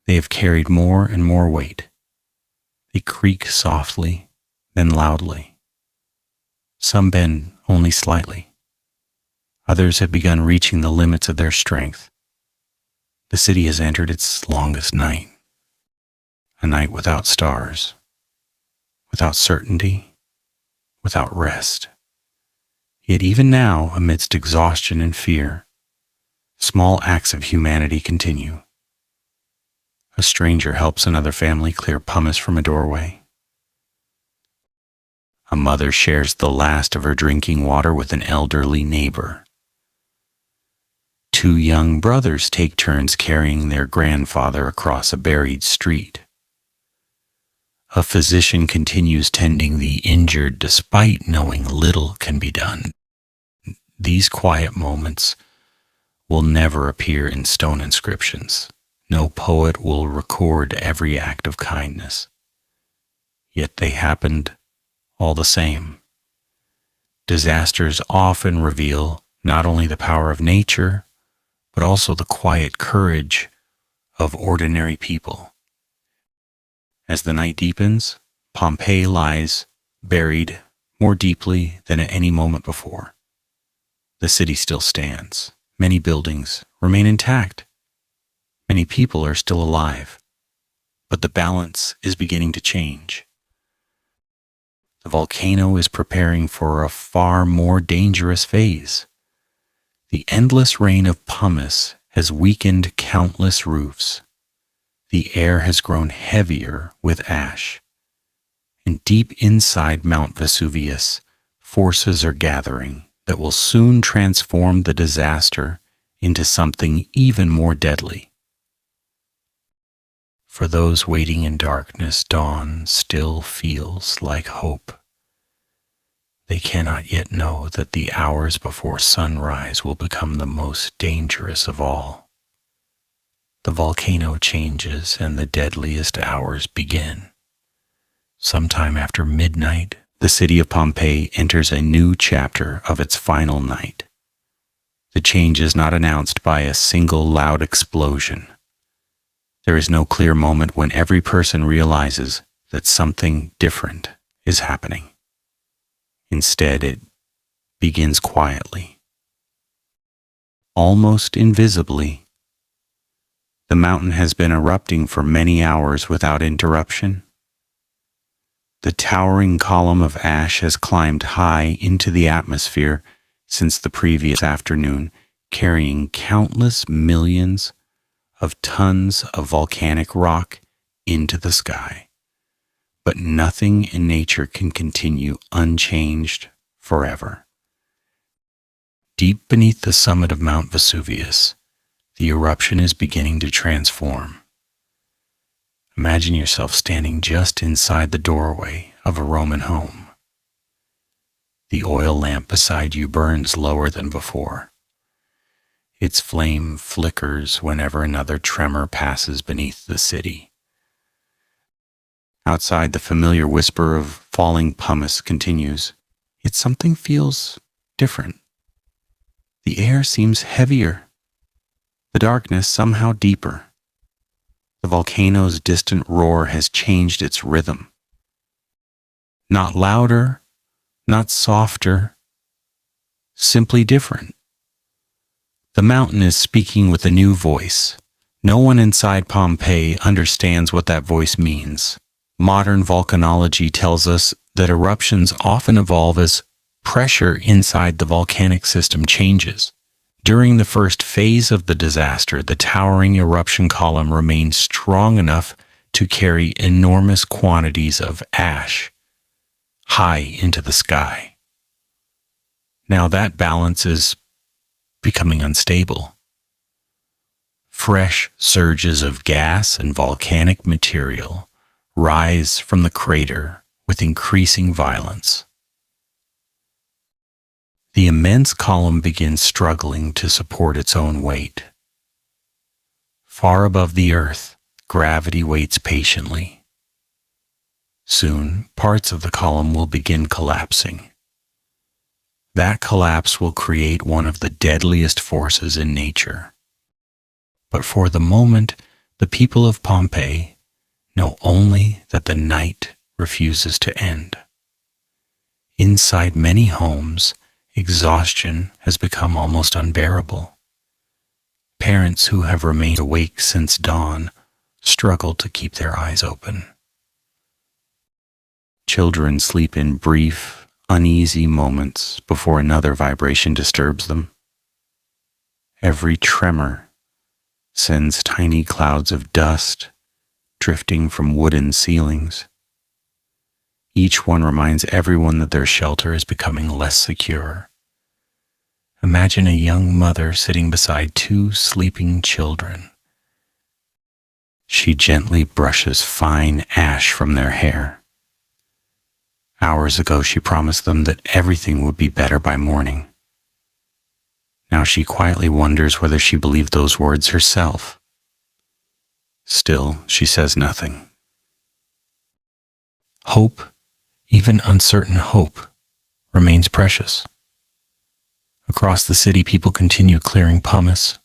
they have carried more and more weight. They creak softly, then loudly. Some bend only slightly. Others have begun reaching the limits of their strength. The city has entered its longest night, a night without stars, without certainty, without rest. Yet even now, amidst exhaustion and fear, small acts of humanity continue. A stranger helps another family clear pumice from a doorway. A mother shares the last of her drinking water with an elderly neighbor. Two young brothers take turns carrying their grandfather across a buried street. A physician continues tending the injured despite knowing little can be done. These quiet moments will never appear in stone inscriptions. No poet will record every act of kindness. Yet they happened all the same. Disasters often reveal not only the power of nature, but also the quiet courage of ordinary people. As the night deepens, Pompeii lies buried more deeply than at any moment before. The city still stands. Many buildings remain intact. Many people are still alive. But the balance is beginning to change. The volcano is preparing for a far more dangerous phase. The endless rain of pumice has weakened countless roofs. The air has grown heavier with ash. And deep inside Mount Vesuvius, forces are gathering that will soon transform the disaster into something even more deadly. For those waiting in darkness, dawn still feels like hope. They cannot yet know that the hours before sunrise will become the most dangerous of all. The volcano changes and the deadliest hours begin. Sometime after midnight, the city of Pompeii enters a new chapter of its final night. The change is not announced by a single loud explosion. There is no clear moment when every person realizes that something different is happening. Instead, it begins quietly. Almost invisibly, the mountain has been erupting for many hours without interruption. The towering column of ash has climbed high into the atmosphere since the previous afternoon, carrying countless millions of tons of volcanic rock into the sky. But nothing in nature can continue unchanged forever. Deep beneath the summit of Mount Vesuvius, the eruption is beginning to transform. Imagine yourself standing just inside the doorway of a Roman home. The oil lamp beside you burns lower than before. Its flame flickers whenever another tremor passes beneath the city. Outside, the familiar whisper of falling pumice continues, yet something feels different. The air seems heavier, the darkness somehow deeper. The volcano's distant roar has changed its rhythm. Not louder, not softer, simply different. The mountain is speaking with a new voice. No one inside Pompeii understands what that voice means. Modern volcanology tells us that eruptions often evolve as pressure inside the volcanic system changes. During the first phase of the disaster, the towering eruption column remained strong enough to carry enormous quantities of ash high into the sky. Now that balance is becoming unstable. Fresh surges of gas and volcanic material rise from the crater with increasing violence. The immense column begins struggling to support its own weight. Far above the earth, gravity waits patiently. Soon, parts of the column will begin collapsing. That collapse will create one of the deadliest forces in nature. But for the moment, the people of Pompeii know only that the night refuses to end. Inside many homes, exhaustion has become almost unbearable. Parents who have remained awake since dawn struggle to keep their eyes open. Children sleep in brief, uneasy moments before another vibration disturbs them. Every tremor sends tiny clouds of dust drifting from wooden ceilings. Each one reminds everyone that their shelter is becoming less secure. Imagine a young mother sitting beside two sleeping children. She gently brushes fine ash from their hair. Hours ago, she promised them that everything would be better by morning. Now she quietly wonders whether she believed those words herself. Still, she says nothing. Hope, even uncertain hope, remains precious. Across the city, people continue clearing pumice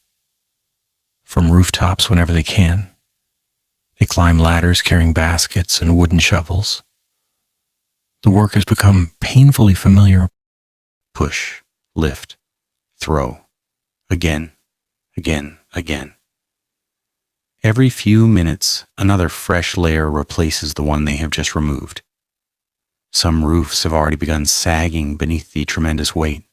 from rooftops whenever they can. They climb ladders carrying baskets and wooden shovels. The work has become painfully familiar. Push, lift, throw, again, again, again. Every few minutes, another fresh layer replaces the one they have just removed. Some roofs have already begun sagging beneath the tremendous weight.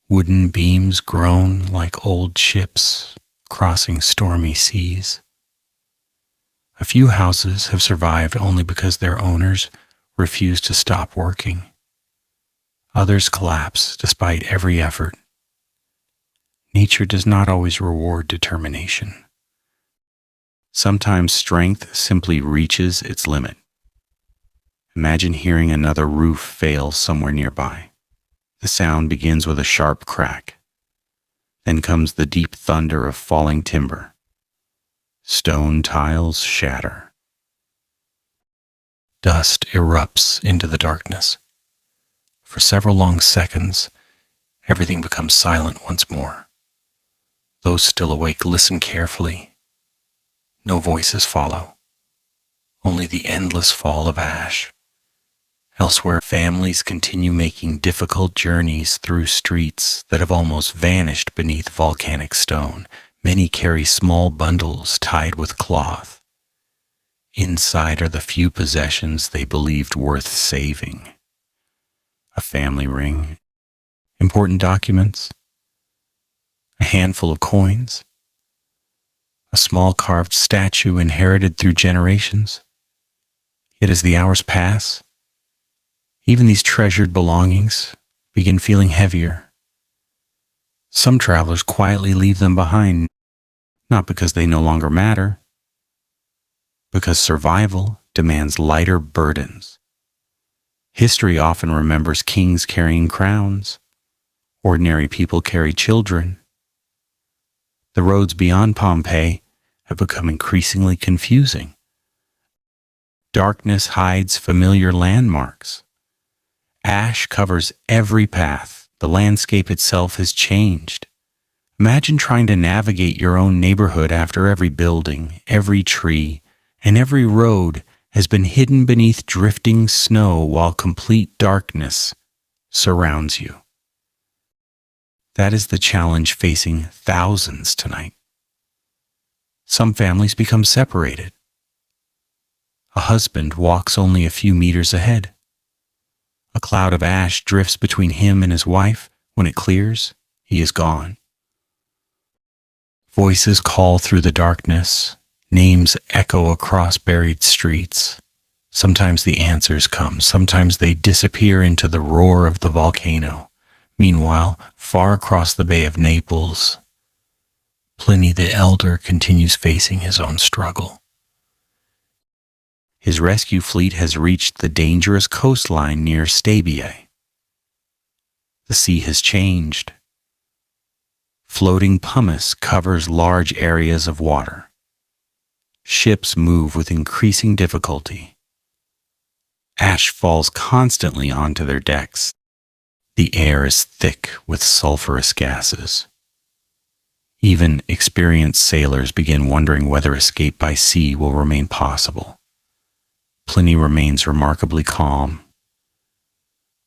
Wooden beams groan like old ships crossing stormy seas. A few houses have survived only because their owners refuse to stop working. Others collapse despite every effort. Nature does not always reward determination. Sometimes strength simply reaches its limit. Imagine hearing another roof fail somewhere nearby. The sound begins with a sharp crack. Then comes the deep thunder of falling timber. Stone tiles shatter. Dust erupts into the darkness. For several long seconds, everything becomes silent once more. Those still awake listen carefully. No voices follow. Only the endless fall of ash. Elsewhere, families continue making difficult journeys through streets that have almost vanished beneath volcanic stone. Many carry small bundles tied with cloth. Inside are the few possessions they believed worth saving. A family ring, important documents, a handful of coins, a small carved statue inherited through generations. Yet as the hours pass, even these treasured belongings begin feeling heavier. Some travelers quietly leave them behind, not because they no longer matter, because survival demands lighter burdens. History often remembers kings carrying crowns. Ordinary people carry children. The roads beyond Pompeii have become increasingly confusing. Darkness hides familiar landmarks. Ash covers every path. The landscape itself has changed. Imagine trying to navigate your own neighborhood after every building, every tree, and every road has been hidden beneath drifting snow while complete darkness surrounds you. That is the challenge facing thousands tonight. Some families become separated. A husband walks only a few meters ahead. A cloud of ash drifts between him and his wife. When it clears, he is gone. Voices call through the darkness. Names echo across buried streets. Sometimes the answers come. Sometimes they disappear into the roar of the volcano. Meanwhile, far across the Bay of Naples, Pliny the Elder continues facing his own struggle. His rescue fleet has reached the dangerous coastline near Stabiae. The sea has changed. Floating pumice covers large areas of water. Ships move with increasing difficulty. Ash falls constantly onto their decks. The air is thick with sulfurous gases. Even experienced sailors begin wondering whether escape by sea will remain possible. Pliny remains remarkably calm.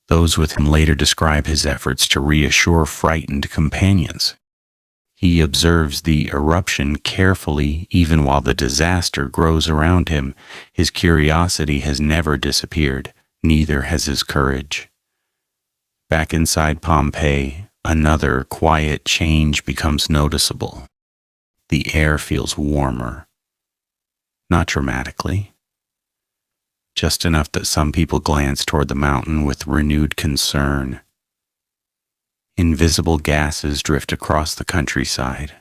Those with him later describe his efforts to reassure frightened companions. He observes the eruption carefully even while the disaster grows around him. His curiosity has never disappeared, neither has his courage. Back inside Pompeii, another quiet change becomes noticeable. The air feels warmer. Not dramatically. Just enough that some people glance toward the mountain with renewed concern. Invisible gases drift across the countryside.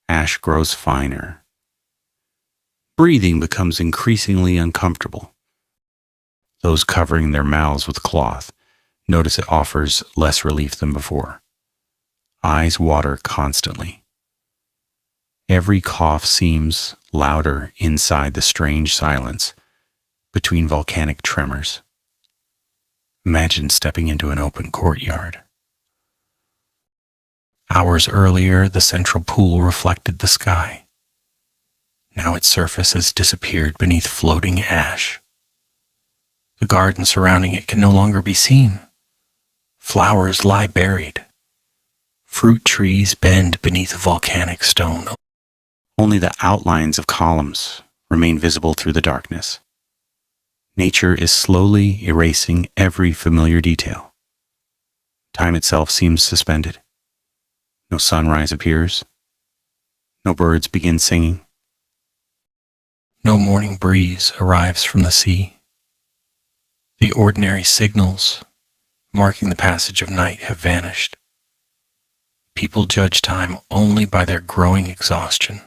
Ash grows finer. Breathing becomes increasingly uncomfortable. Those covering their mouths with cloth notice it offers less relief than before. Eyes water constantly. Every cough seems louder inside the strange silence between volcanic tremors. Imagine stepping into an open courtyard. Hours earlier, the central pool reflected the sky. Now its surface has disappeared beneath floating ash. The garden surrounding it can no longer be seen. Flowers lie buried. Fruit trees bend beneath volcanic stone. Only the outlines of columns remain visible through the darkness. Nature is slowly erasing every familiar detail. Time itself seems suspended. No sunrise appears. No birds begin singing. No morning breeze arrives from the sea. The ordinary signals marking the passage of night have vanished. People judge time only by their growing exhaustion.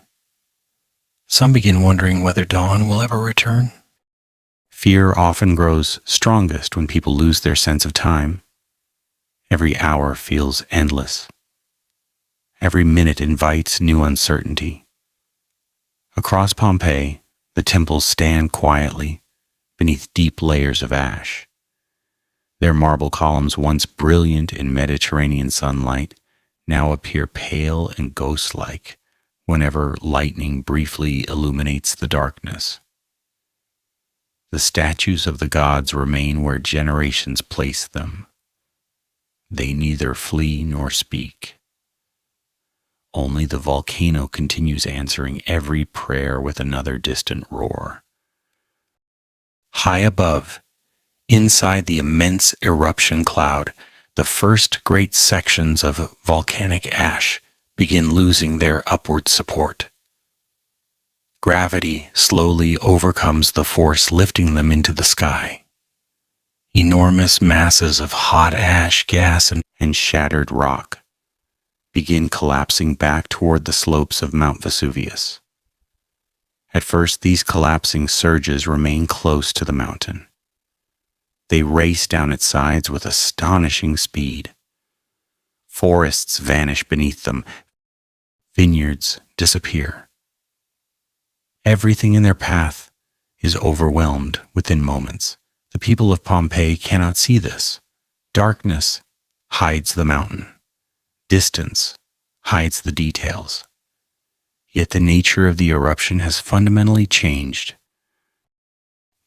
Some begin wondering whether dawn will ever return. Fear often grows strongest when people lose their sense of time. Every hour feels endless. Every minute invites new uncertainty. Across Pompeii, the temples stand quietly beneath deep layers of ash. Their marble columns, once brilliant in Mediterranean sunlight, now appear pale and ghost-like whenever lightning briefly illuminates the darkness. The statues of the gods remain where generations placed them. They neither flee nor speak. Only the volcano continues answering every prayer with another distant roar. High above, inside the immense eruption cloud, the first great sections of volcanic ash begin losing their upward support. Gravity slowly overcomes the force lifting them into the sky. Enormous masses of hot ash, gas, and shattered rock begin collapsing back toward the slopes of Mount Vesuvius. At first, these collapsing surges remain close to the mountain. They race down its sides with astonishing speed. Forests vanish beneath them. Vineyards disappear. Everything in their path is overwhelmed within moments. The people of Pompeii cannot see this. Darkness hides the mountain. Distance hides the details. Yet the nature of the eruption has fundamentally changed.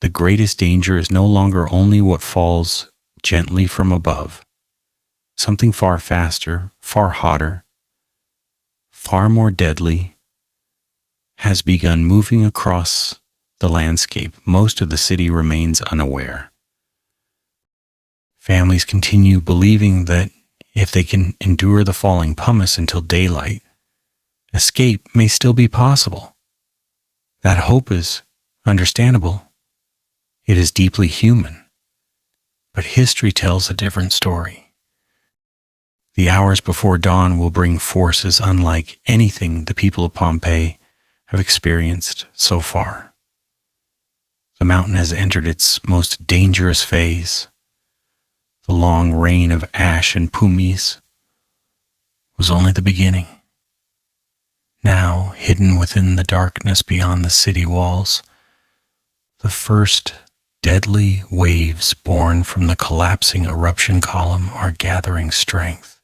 The greatest danger is no longer only what falls gently from above. Something far faster, far hotter, far more deadly has begun moving across the landscape. Most of the city remains unaware. Families continue believing that if they can endure the falling pumice until daylight, escape may still be possible. That hope is understandable. It is deeply human. But history tells a different story. The hours before dawn will bring forces unlike anything the people of Pompeii have experienced so far. The mountain has entered its most dangerous phase. The long reign of ash and pumice was only the beginning. Now, hidden within the darkness beyond the city walls, the first Deadly waves born from the collapsing eruption column are gathering strength.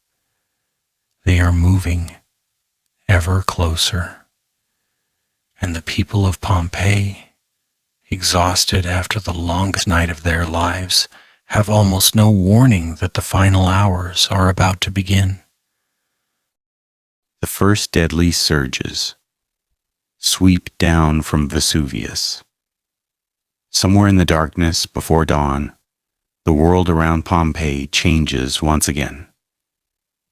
They are moving ever closer, and the people of Pompeii, exhausted after the longest night of their lives, have almost no warning that the final hours are about to begin. The first deadly surges sweep down from Vesuvius. Somewhere in the darkness before dawn, the world around Pompeii changes once again.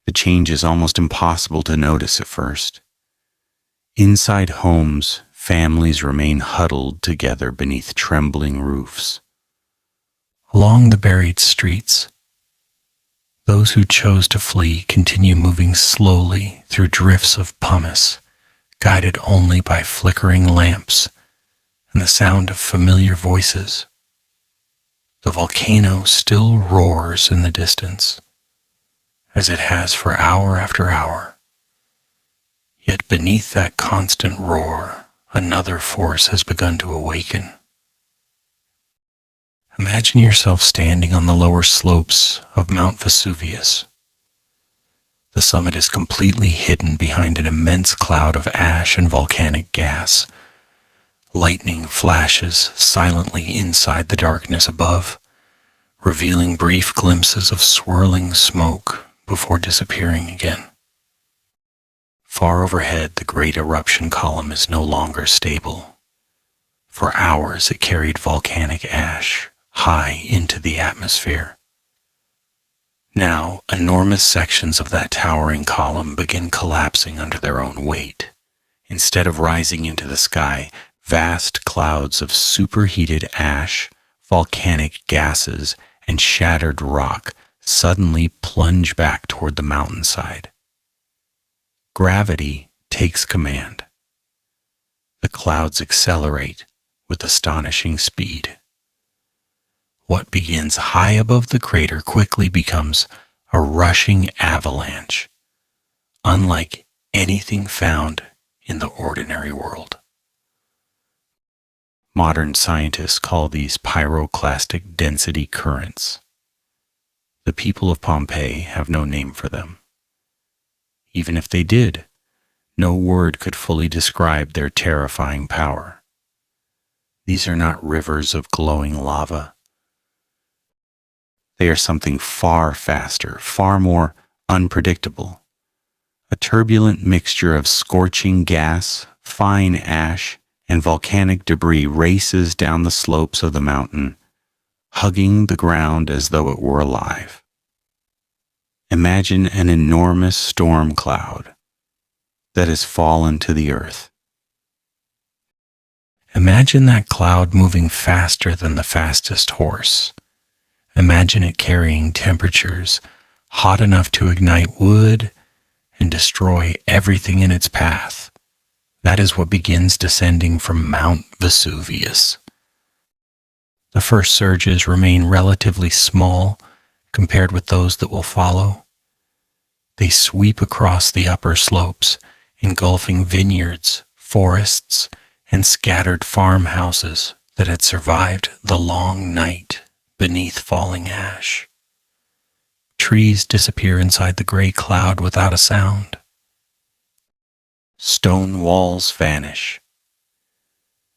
The change is almost impossible to notice at first. Inside homes, families remain huddled together beneath trembling roofs. Along the buried streets, those who chose to flee continue moving slowly through drifts of pumice, guided only by flickering lamps and the sound of familiar voices. The volcano still roars in the distance, as it has for hour after hour. Yet beneath that constant roar, another force has begun to awaken. Imagine yourself standing on the lower slopes of Mount Vesuvius. The summit is completely hidden behind an immense cloud of ash and volcanic gas. Lightning flashes silently inside the darkness above, revealing brief glimpses of swirling smoke before disappearing again. Far overhead, the great eruption column is no longer stable. For hours, it carried volcanic ash high into the atmosphere. Now, enormous sections of that towering column begin collapsing under their own weight. Instead of rising into the sky, vast clouds of superheated ash, volcanic gases, and shattered rock suddenly plunge back toward the mountainside. Gravity takes command. The clouds accelerate with astonishing speed. What begins high above the crater quickly becomes a rushing avalanche, unlike anything found in the ordinary world. Modern scientists call these pyroclastic density currents. The people of Pompeii have no name for them. Even if they did, no word could fully describe their terrifying power. These are not rivers of glowing lava. They are something far faster, far more unpredictable. A turbulent mixture of scorching gas, fine ash, and volcanic debris races down the slopes of the mountain, hugging the ground as though it were alive. Imagine an enormous storm cloud that has fallen to the earth. Imagine that cloud moving faster than the fastest horse. Imagine it carrying temperatures hot enough to ignite wood and destroy everything in its path. That is what begins descending from Mount Vesuvius. The first surges remain relatively small compared with those that will follow. They sweep across the upper slopes, engulfing vineyards, forests, and scattered farmhouses that had survived the long night beneath falling ash. Trees disappear inside the gray cloud without a sound. Stone walls vanish.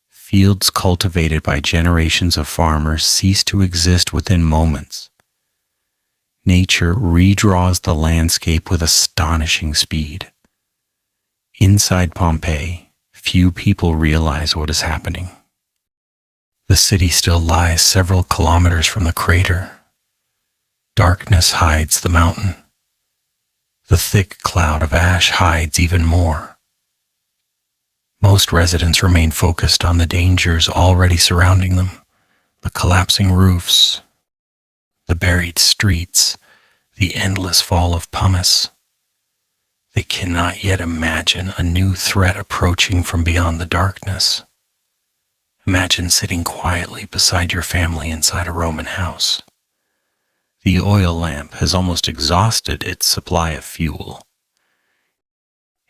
Fields cultivated by generations of farmers cease to exist within moments. Nature redraws the landscape with astonishing speed. Inside Pompeii, few people realize what is happening. The city still lies several kilometers from the crater. Darkness hides the mountain. The thick cloud of ash hides even more. Most residents remain focused on the dangers already surrounding them: the collapsing roofs, the buried streets, the endless fall of pumice. They cannot yet imagine a new threat approaching from beyond the darkness. Imagine sitting quietly beside your family inside a Roman house. The oil lamp has almost exhausted its supply of fuel.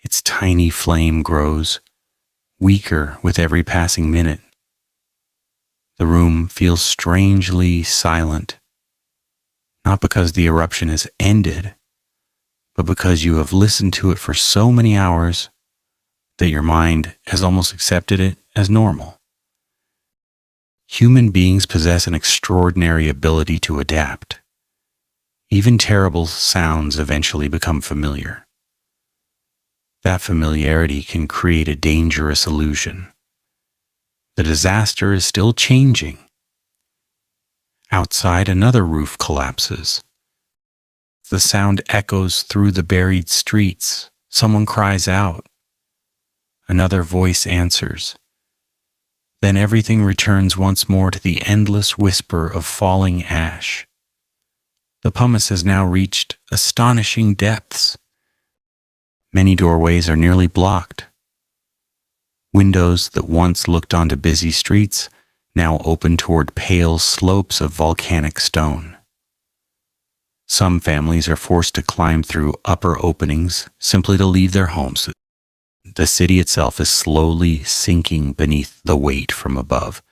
Its tiny flame grows weaker with every passing minute. The room feels strangely silent, not because the eruption has ended, but because you have listened to it for so many hours that your mind has almost accepted it as normal. Human beings possess an extraordinary ability to adapt. Even terrible sounds eventually become familiar. That familiarity can create a dangerous illusion. The disaster is still changing. Outside, another roof collapses. The sound echoes through the buried streets. Someone cries out. Another voice answers. Then everything returns once more to the endless whisper of falling ash. The pumice has now reached astonishing depths. Many doorways are nearly blocked. Windows that once looked onto busy streets now open toward pale slopes of volcanic stone. Some families are forced to climb through upper openings simply to leave their homes. The city itself is slowly sinking beneath the weight from above.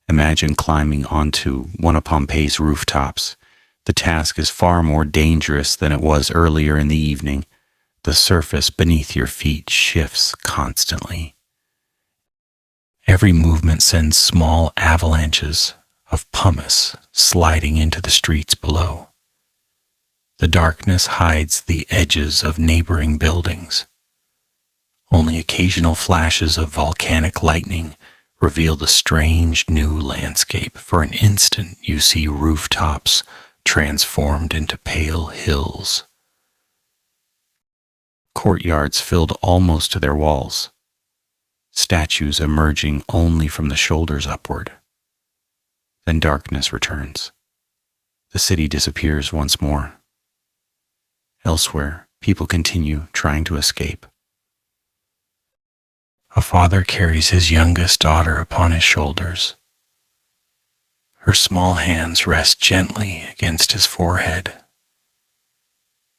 Imagine climbing onto one of Pompeii's rooftops. The task is far more dangerous than it was earlier in the evening. The surface beneath your feet shifts constantly. Every movement sends small avalanches of pumice sliding into the streets below. The darkness hides the edges of neighboring buildings. Only occasional flashes of volcanic lightning reveal the strange new landscape. For an instant, you see rooftops transformed into pale hills. Courtyards filled almost to their walls. Statues emerging only from the shoulders upward. Then darkness returns. The city disappears once more. Elsewhere, people continue trying to escape. A father carries his youngest daughter upon his shoulders. Her small hands rest gently against his forehead.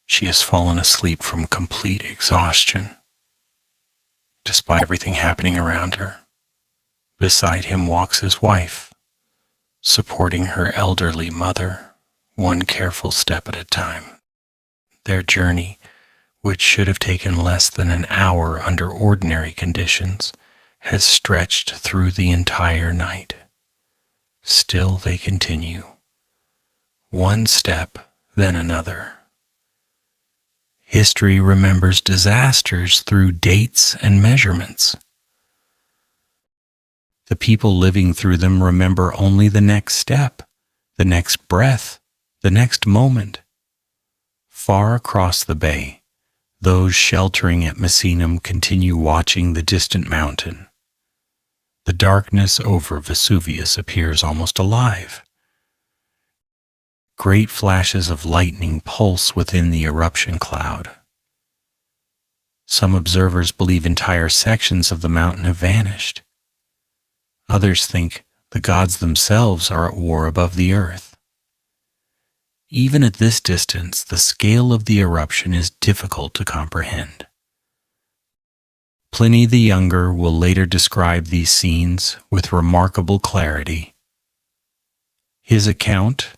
She has fallen asleep from complete exhaustion. Despite everything happening around her, beside him walks his wife, supporting her elderly mother, one careful step at a time. Their journey, which should have taken less than an hour under ordinary conditions, has stretched through the entire night. Still they continue, one step, then another. History remembers disasters through dates and measurements. The people living through them remember only the next step, the next breath, the next moment. Far across the bay, those sheltering at Misenum continue watching the distant mountain. The darkness over Vesuvius appears almost alive. Great flashes of lightning pulse within the eruption cloud. Some observers believe entire sections of the mountain have vanished. Others think the gods themselves are at war above the earth. Even at this distance, the scale of the eruption is difficult to comprehend. Pliny the Younger will later describe these scenes with remarkable clarity. His account,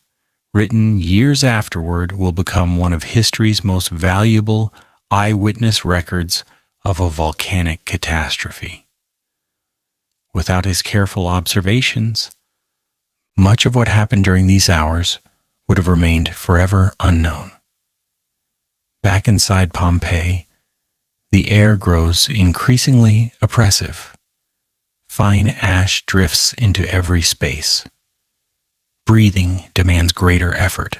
written years afterward, will become one of history's most valuable eyewitness records of a volcanic catastrophe. Without his careful observations, much of what happened during these hours would have remained forever unknown. Back inside Pompeii, the air grows increasingly oppressive. Fine ash drifts into every space. Breathing demands greater effort.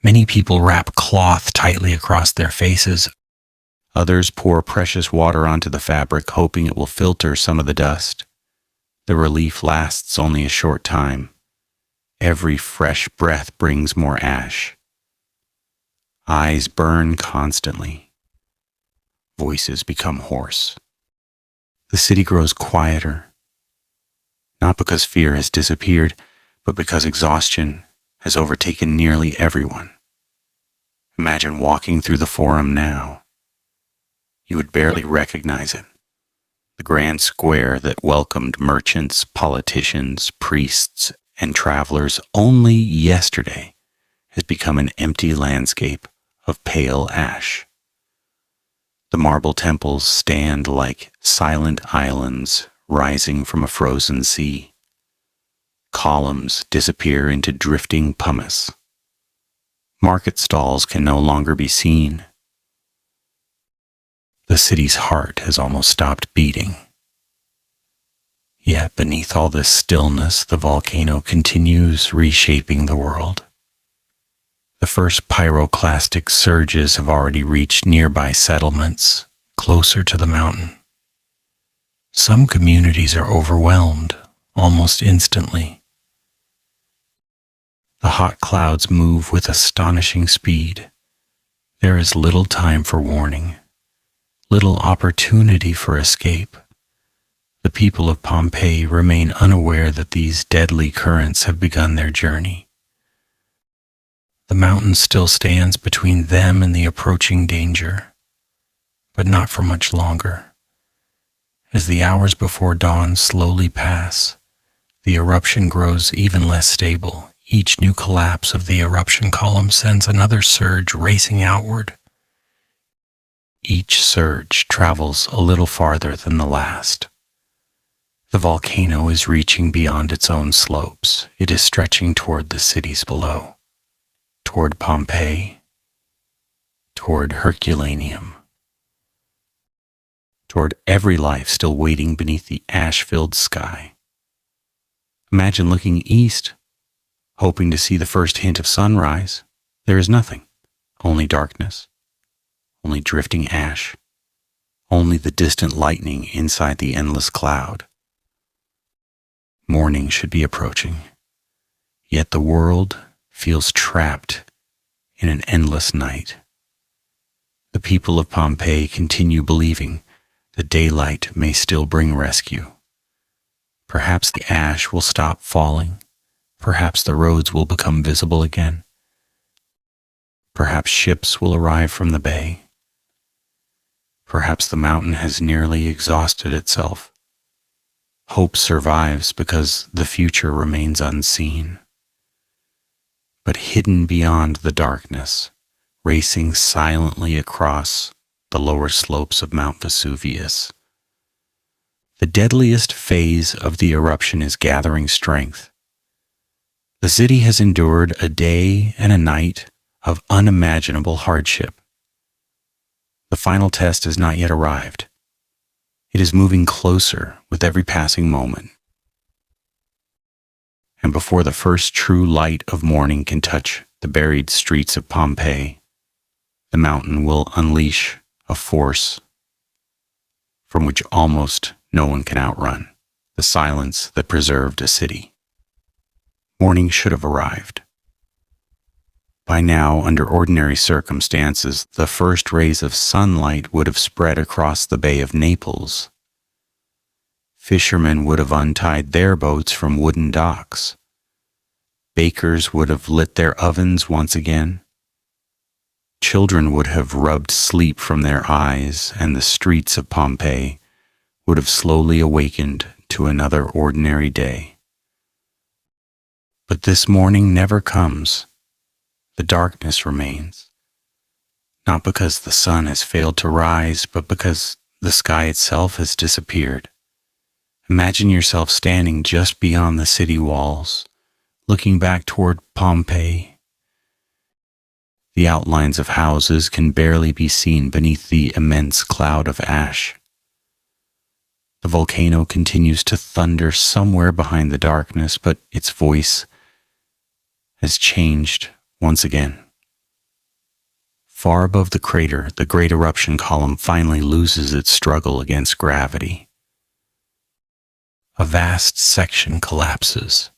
Many people wrap cloth tightly across their faces. Others pour precious water onto the fabric, hoping it will filter some of the dust. The relief lasts only a short time. Every fresh breath brings more ash. Eyes burn constantly. Voices become hoarse. The city grows quieter, not because fear has disappeared, but because exhaustion has overtaken nearly everyone. Imagine walking through the Forum now. You would barely recognize it. The grand square that welcomed merchants, politicians, priests, and travelers only yesterday has become an empty landscape of pale ash. The marble temples stand like silent islands rising from a frozen sea. Columns disappear into drifting pumice. Market stalls can no longer be seen. The city's heart has almost stopped beating. Yet beneath all this stillness, the volcano continues reshaping the world. The first pyroclastic surges have already reached nearby settlements, closer to the mountain. Some communities are overwhelmed almost instantly. The hot clouds move with astonishing speed. There is little time for warning, little opportunity for escape. The people of Pompeii remain unaware that these deadly currents have begun their journey. The mountain still stands between them and the approaching danger, but not for much longer. As the hours before dawn slowly pass, the eruption grows even less stable. Each new collapse of the eruption column sends another surge racing outward. Each surge travels a little farther than the last. The volcano is reaching beyond its own slopes. It is stretching toward the cities below, toward Pompeii, toward Herculaneum, toward every life still waiting beneath the ash-filled sky. Imagine looking east, hoping to see the first hint of sunrise. There is nothing, only darkness, only drifting ash, only the distant lightning inside the endless cloud. Morning should be approaching, yet the world feels trapped in an endless night. The people of Pompeii continue believing that daylight may still bring rescue. Perhaps the ash will stop falling. Perhaps the roads will become visible again. Perhaps ships will arrive from the bay. Perhaps the mountain has nearly exhausted itself. Hope survives because the future remains unseen. But hidden beyond the darkness, racing silently across the lower slopes of Mount Vesuvius, the deadliest phase of the eruption is gathering strength. The city has endured a day and a night of unimaginable hardship. The final test has not yet arrived. It is moving closer with every passing moment. And before the first true light of morning can touch the buried streets of Pompeii, the mountain will unleash a force from which almost no one can outrun, the silence that preserved a city. Morning should have arrived. By now, under ordinary circumstances, the first rays of sunlight would have spread across the Bay of Naples. Fishermen would have untied their boats from wooden docks. Bakers would have lit their ovens once again. Children would have rubbed sleep from their eyes, and the streets of Pompeii would have slowly awakened to another ordinary day. But this morning never comes. The darkness remains, not because the sun has failed to rise, but because the sky itself has disappeared. Imagine yourself standing just beyond the city walls, looking back toward Pompeii. The outlines of houses can barely be seen beneath the immense cloud of ash. The volcano continues to thunder somewhere behind the darkness, but its voice has changed once again. Far above the crater, the great eruption column finally loses its struggle against gravity. A vast section collapses.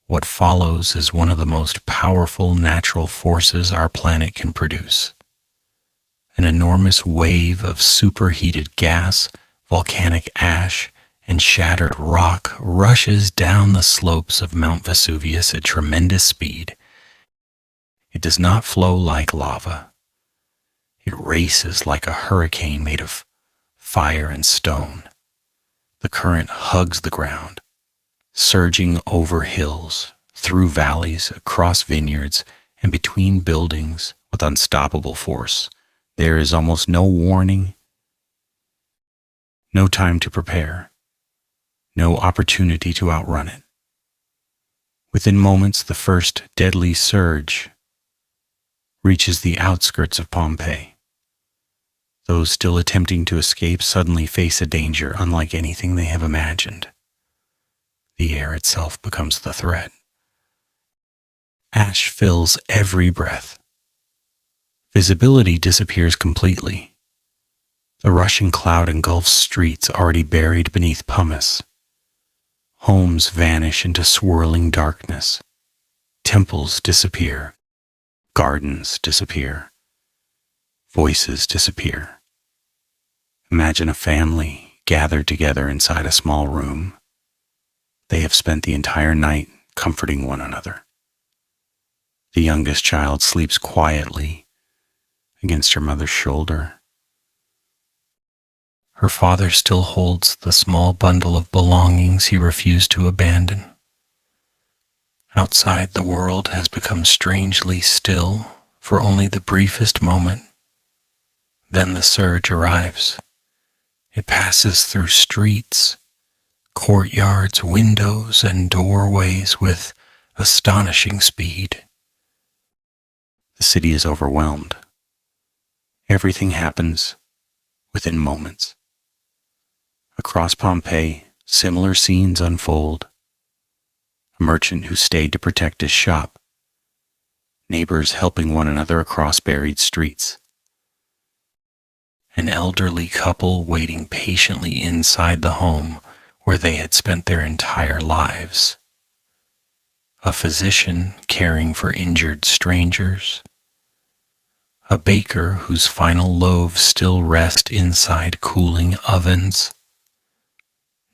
What follows is one of the most powerful natural forces our planet can produce. An enormous wave of superheated gas, volcanic ash, and shattered rock rushes down the slopes of Mount Vesuvius at tremendous speed. It does not flow like lava. It races like a hurricane made of fire and stone. The current hugs the ground, surging over hills, through valleys, across vineyards, and between buildings with unstoppable force. There is almost no warning, no time to prepare, no opportunity to outrun it. Within moments, the first deadly surge reaches the outskirts of Pompeii. Those still attempting to escape suddenly face a danger unlike anything they have imagined. The air itself becomes the threat. Ash fills every breath. Visibility disappears completely. The rushing cloud engulfs streets already buried beneath pumice. Homes vanish into swirling darkness. Temples disappear. Gardens disappear. Voices disappear. Imagine a family gathered together inside a small room. They have spent the entire night comforting one another. The youngest child sleeps quietly against her mother's shoulder. Her father still holds the small bundle of belongings he refused to abandon. Outside, the world has become strangely still for only the briefest moment. Then the surge arrives. It passes through streets, courtyards, windows, and doorways with astonishing speed. The city is overwhelmed. Everything happens within moments. Across Pompeii, similar scenes unfold. A merchant who stayed to protect his shop. Neighbors helping one another across buried streets. An elderly couple waiting patiently inside the home where they had spent their entire lives. A physician caring for injured strangers. A baker whose final loaves still rest inside cooling ovens.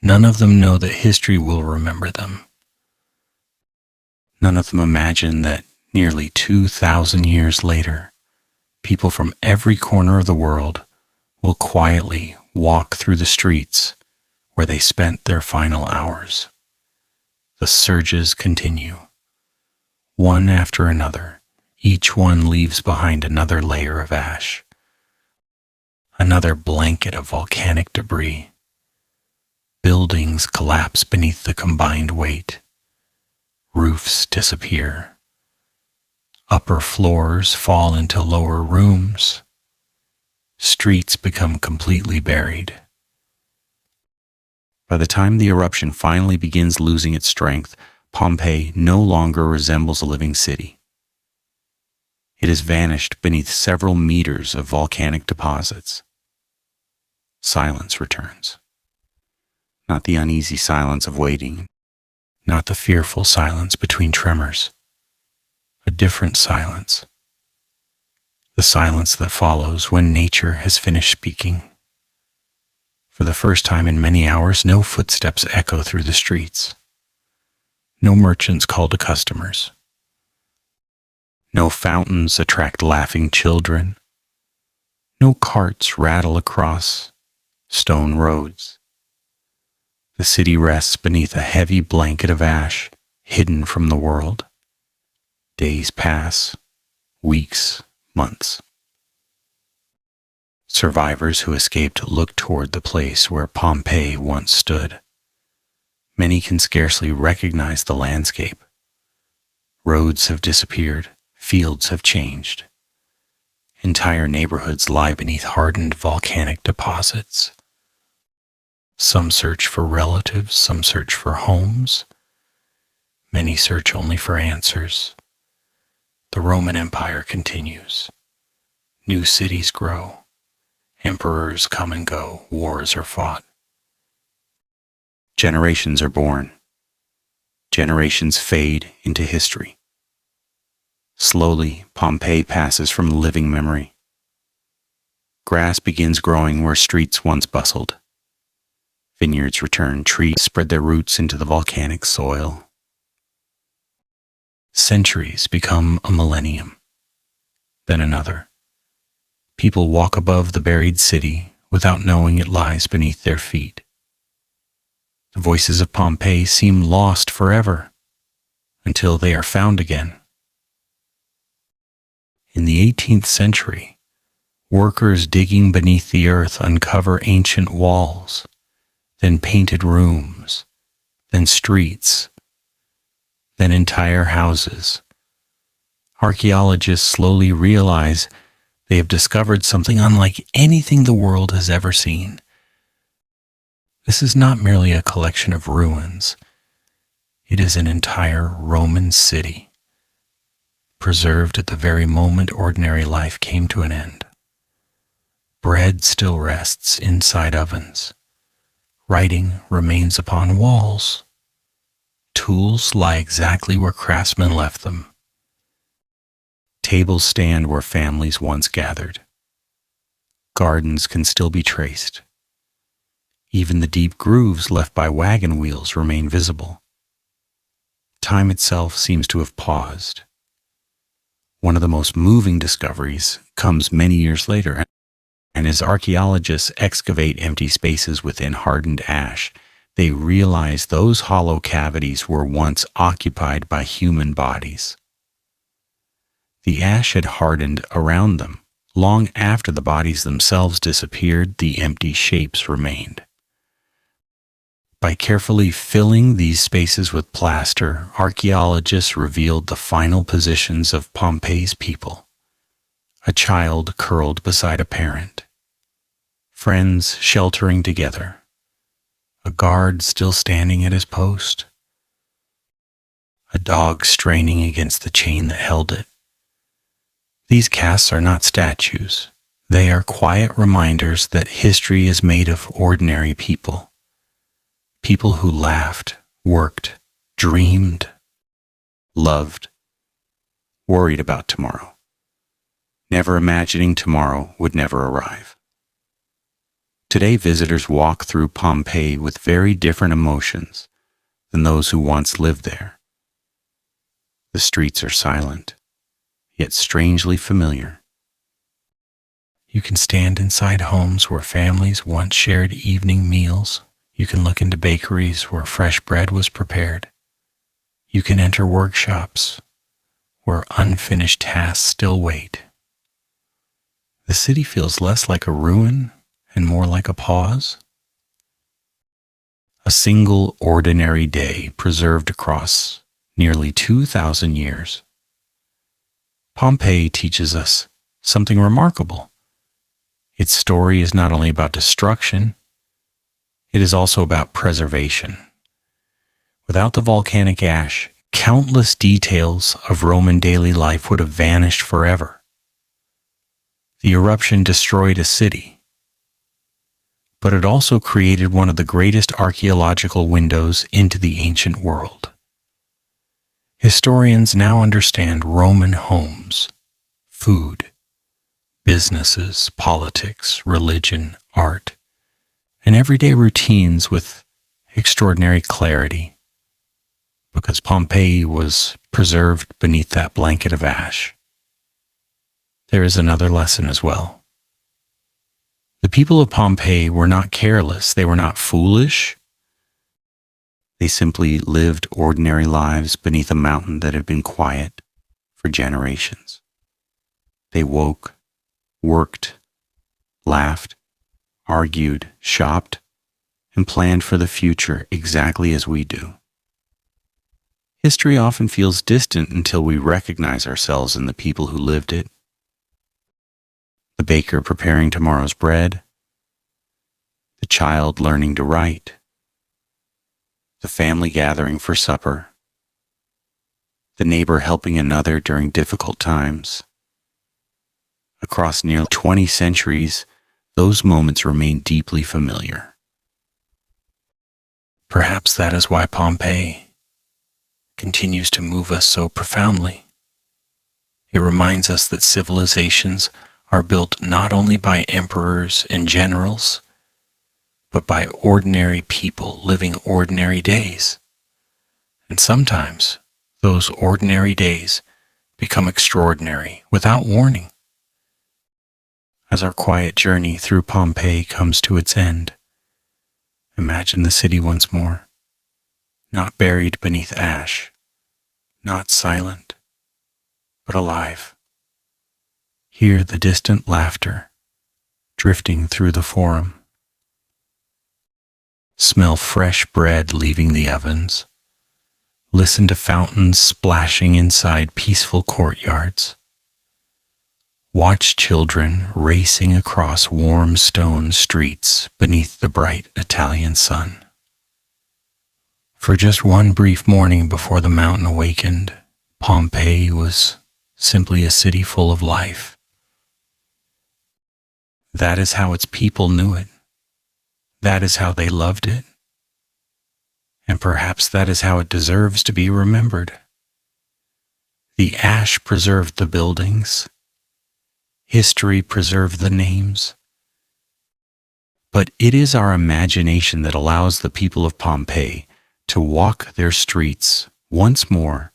None of them know that history will remember them. None of them imagine that nearly 2,000 years later, people from every corner of the world will quietly walk through the streets where they spent their final hours. The surges continue. One after another, each one leaves behind another layer of ash, another blanket of volcanic debris. Buildings collapse beneath the combined weight. Roofs disappear. Upper floors fall into lower rooms. Streets become completely buried. By the time the eruption finally begins losing its strength, Pompeii no longer resembles a living city. It has vanished beneath several meters of volcanic deposits. Silence returns. Not the uneasy silence of waiting, not the fearful silence between tremors. A different silence. The silence that follows when nature has finished speaking. For the first time in many hours, no footsteps echo through the streets. No merchants call to customers. No fountains attract laughing children. No carts rattle across stone roads. The city rests beneath a heavy blanket of ash, hidden from the world. Days pass, weeks, months. Survivors who escaped look toward the place where Pompeii once stood. Many can scarcely recognize the landscape. Roads have disappeared, fields have changed. Entire neighborhoods lie beneath hardened volcanic deposits. Some search for relatives, some search for homes. Many search only for answers. The Roman Empire continues. New cities grow. Emperors come and go. Wars are fought. Generations are born. Generations fade into history. Slowly, Pompeii passes from living memory. Grass begins growing where streets once bustled. Vineyards return, trees spread their roots into the volcanic soil. Centuries become a millennium, then another. People walk above the buried city without knowing it lies beneath their feet. The voices of Pompeii seem lost forever until they are found again. In the 18th century, workers digging beneath the earth uncover ancient walls, then painted rooms, then streets, then entire houses. Archaeologists slowly realize they have discovered something unlike anything the world has ever seen. This is not merely a collection of ruins. It is an entire Roman city, preserved at the very moment ordinary life came to an end. Bread still rests inside ovens. Writing remains upon walls. Tools lie exactly where craftsmen left them. Tables stand where families once gathered. Gardens can still be traced. Even the deep grooves left by wagon wheels remain visible. Time itself seems to have paused. One of the most moving discoveries comes many years later, and as archaeologists excavate empty spaces within hardened ash, they realize those hollow cavities were once occupied by human bodies. The ash had hardened around them. Long after the bodies themselves disappeared, the empty shapes remained. By carefully filling these spaces with plaster, archaeologists revealed the final positions of Pompeii's people. A child curled beside a parent. Friends sheltering together. A guard still standing at his post. A dog straining against the chain that held it. These casts are not statues. They are quiet reminders that history is made of ordinary people. People who laughed, worked, dreamed, loved, worried about tomorrow, never imagining tomorrow would never arrive. Today, visitors walk through Pompeii with very different emotions than those who once lived there. The streets are silent, yet strangely familiar. You can stand inside homes where families once shared evening meals. You can look into bakeries where fresh bread was prepared. You can enter workshops where unfinished tasks still wait. The city feels less like a ruin and more like a pause. A single ordinary day preserved across nearly 2,000 years. Pompeii teaches us something remarkable. Its story is not only about destruction, it is also about preservation. Without the volcanic ash, countless details of Roman daily life would have vanished forever. The eruption destroyed a city, but it also created one of the greatest archaeological windows into the ancient world. Historians now understand Roman homes, food, businesses, politics, religion, art, and everyday routines with extraordinary clarity, because Pompeii was preserved beneath that blanket of ash. There is another lesson as well. The people of Pompeii were not careless, they were not foolish. They simply lived ordinary lives beneath a mountain that had been quiet for generations. They woke, worked, laughed, argued, shopped, and planned for the future exactly as we do. History often feels distant until we recognize ourselves in the people who lived it. The baker preparing tomorrow's bread, the child learning to write, the family gathering for supper, the neighbor helping another during difficult times. Across nearly 20 centuries, those moments remain deeply familiar. Perhaps that is why Pompeii continues to move us so profoundly. It reminds us that civilizations are built not only by emperors and generals, but by ordinary people living ordinary days. And sometimes those ordinary days become extraordinary without warning. As our quiet journey through Pompeii comes to its end, Imagine the city once more, not buried beneath ash, not silent, but alive. Hear the distant laughter drifting through the forum. Smell fresh bread leaving the ovens. Listen to fountains splashing inside peaceful courtyards. Watch children racing across warm stone streets beneath the bright Italian sun. For just one brief morning before the mountain awakened, Pompeii was simply a city full of life. That is how its people knew it. That is how they loved it. And perhaps that is how it deserves to be remembered. The ash preserved the buildings. History preserved the names. But it is our imagination that allows the people of Pompeii to walk their streets once more,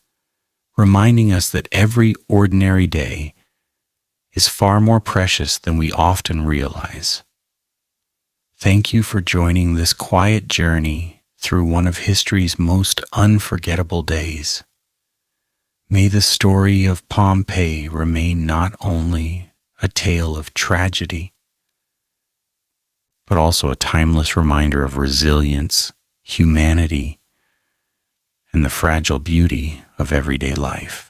reminding us that every ordinary day is far more precious than we often realize. Thank you for joining this quiet journey through one of history's most unforgettable days. May the story of Pompeii remain not only a tale of tragedy, but also a timeless reminder of resilience, humanity, and the fragile beauty of everyday life.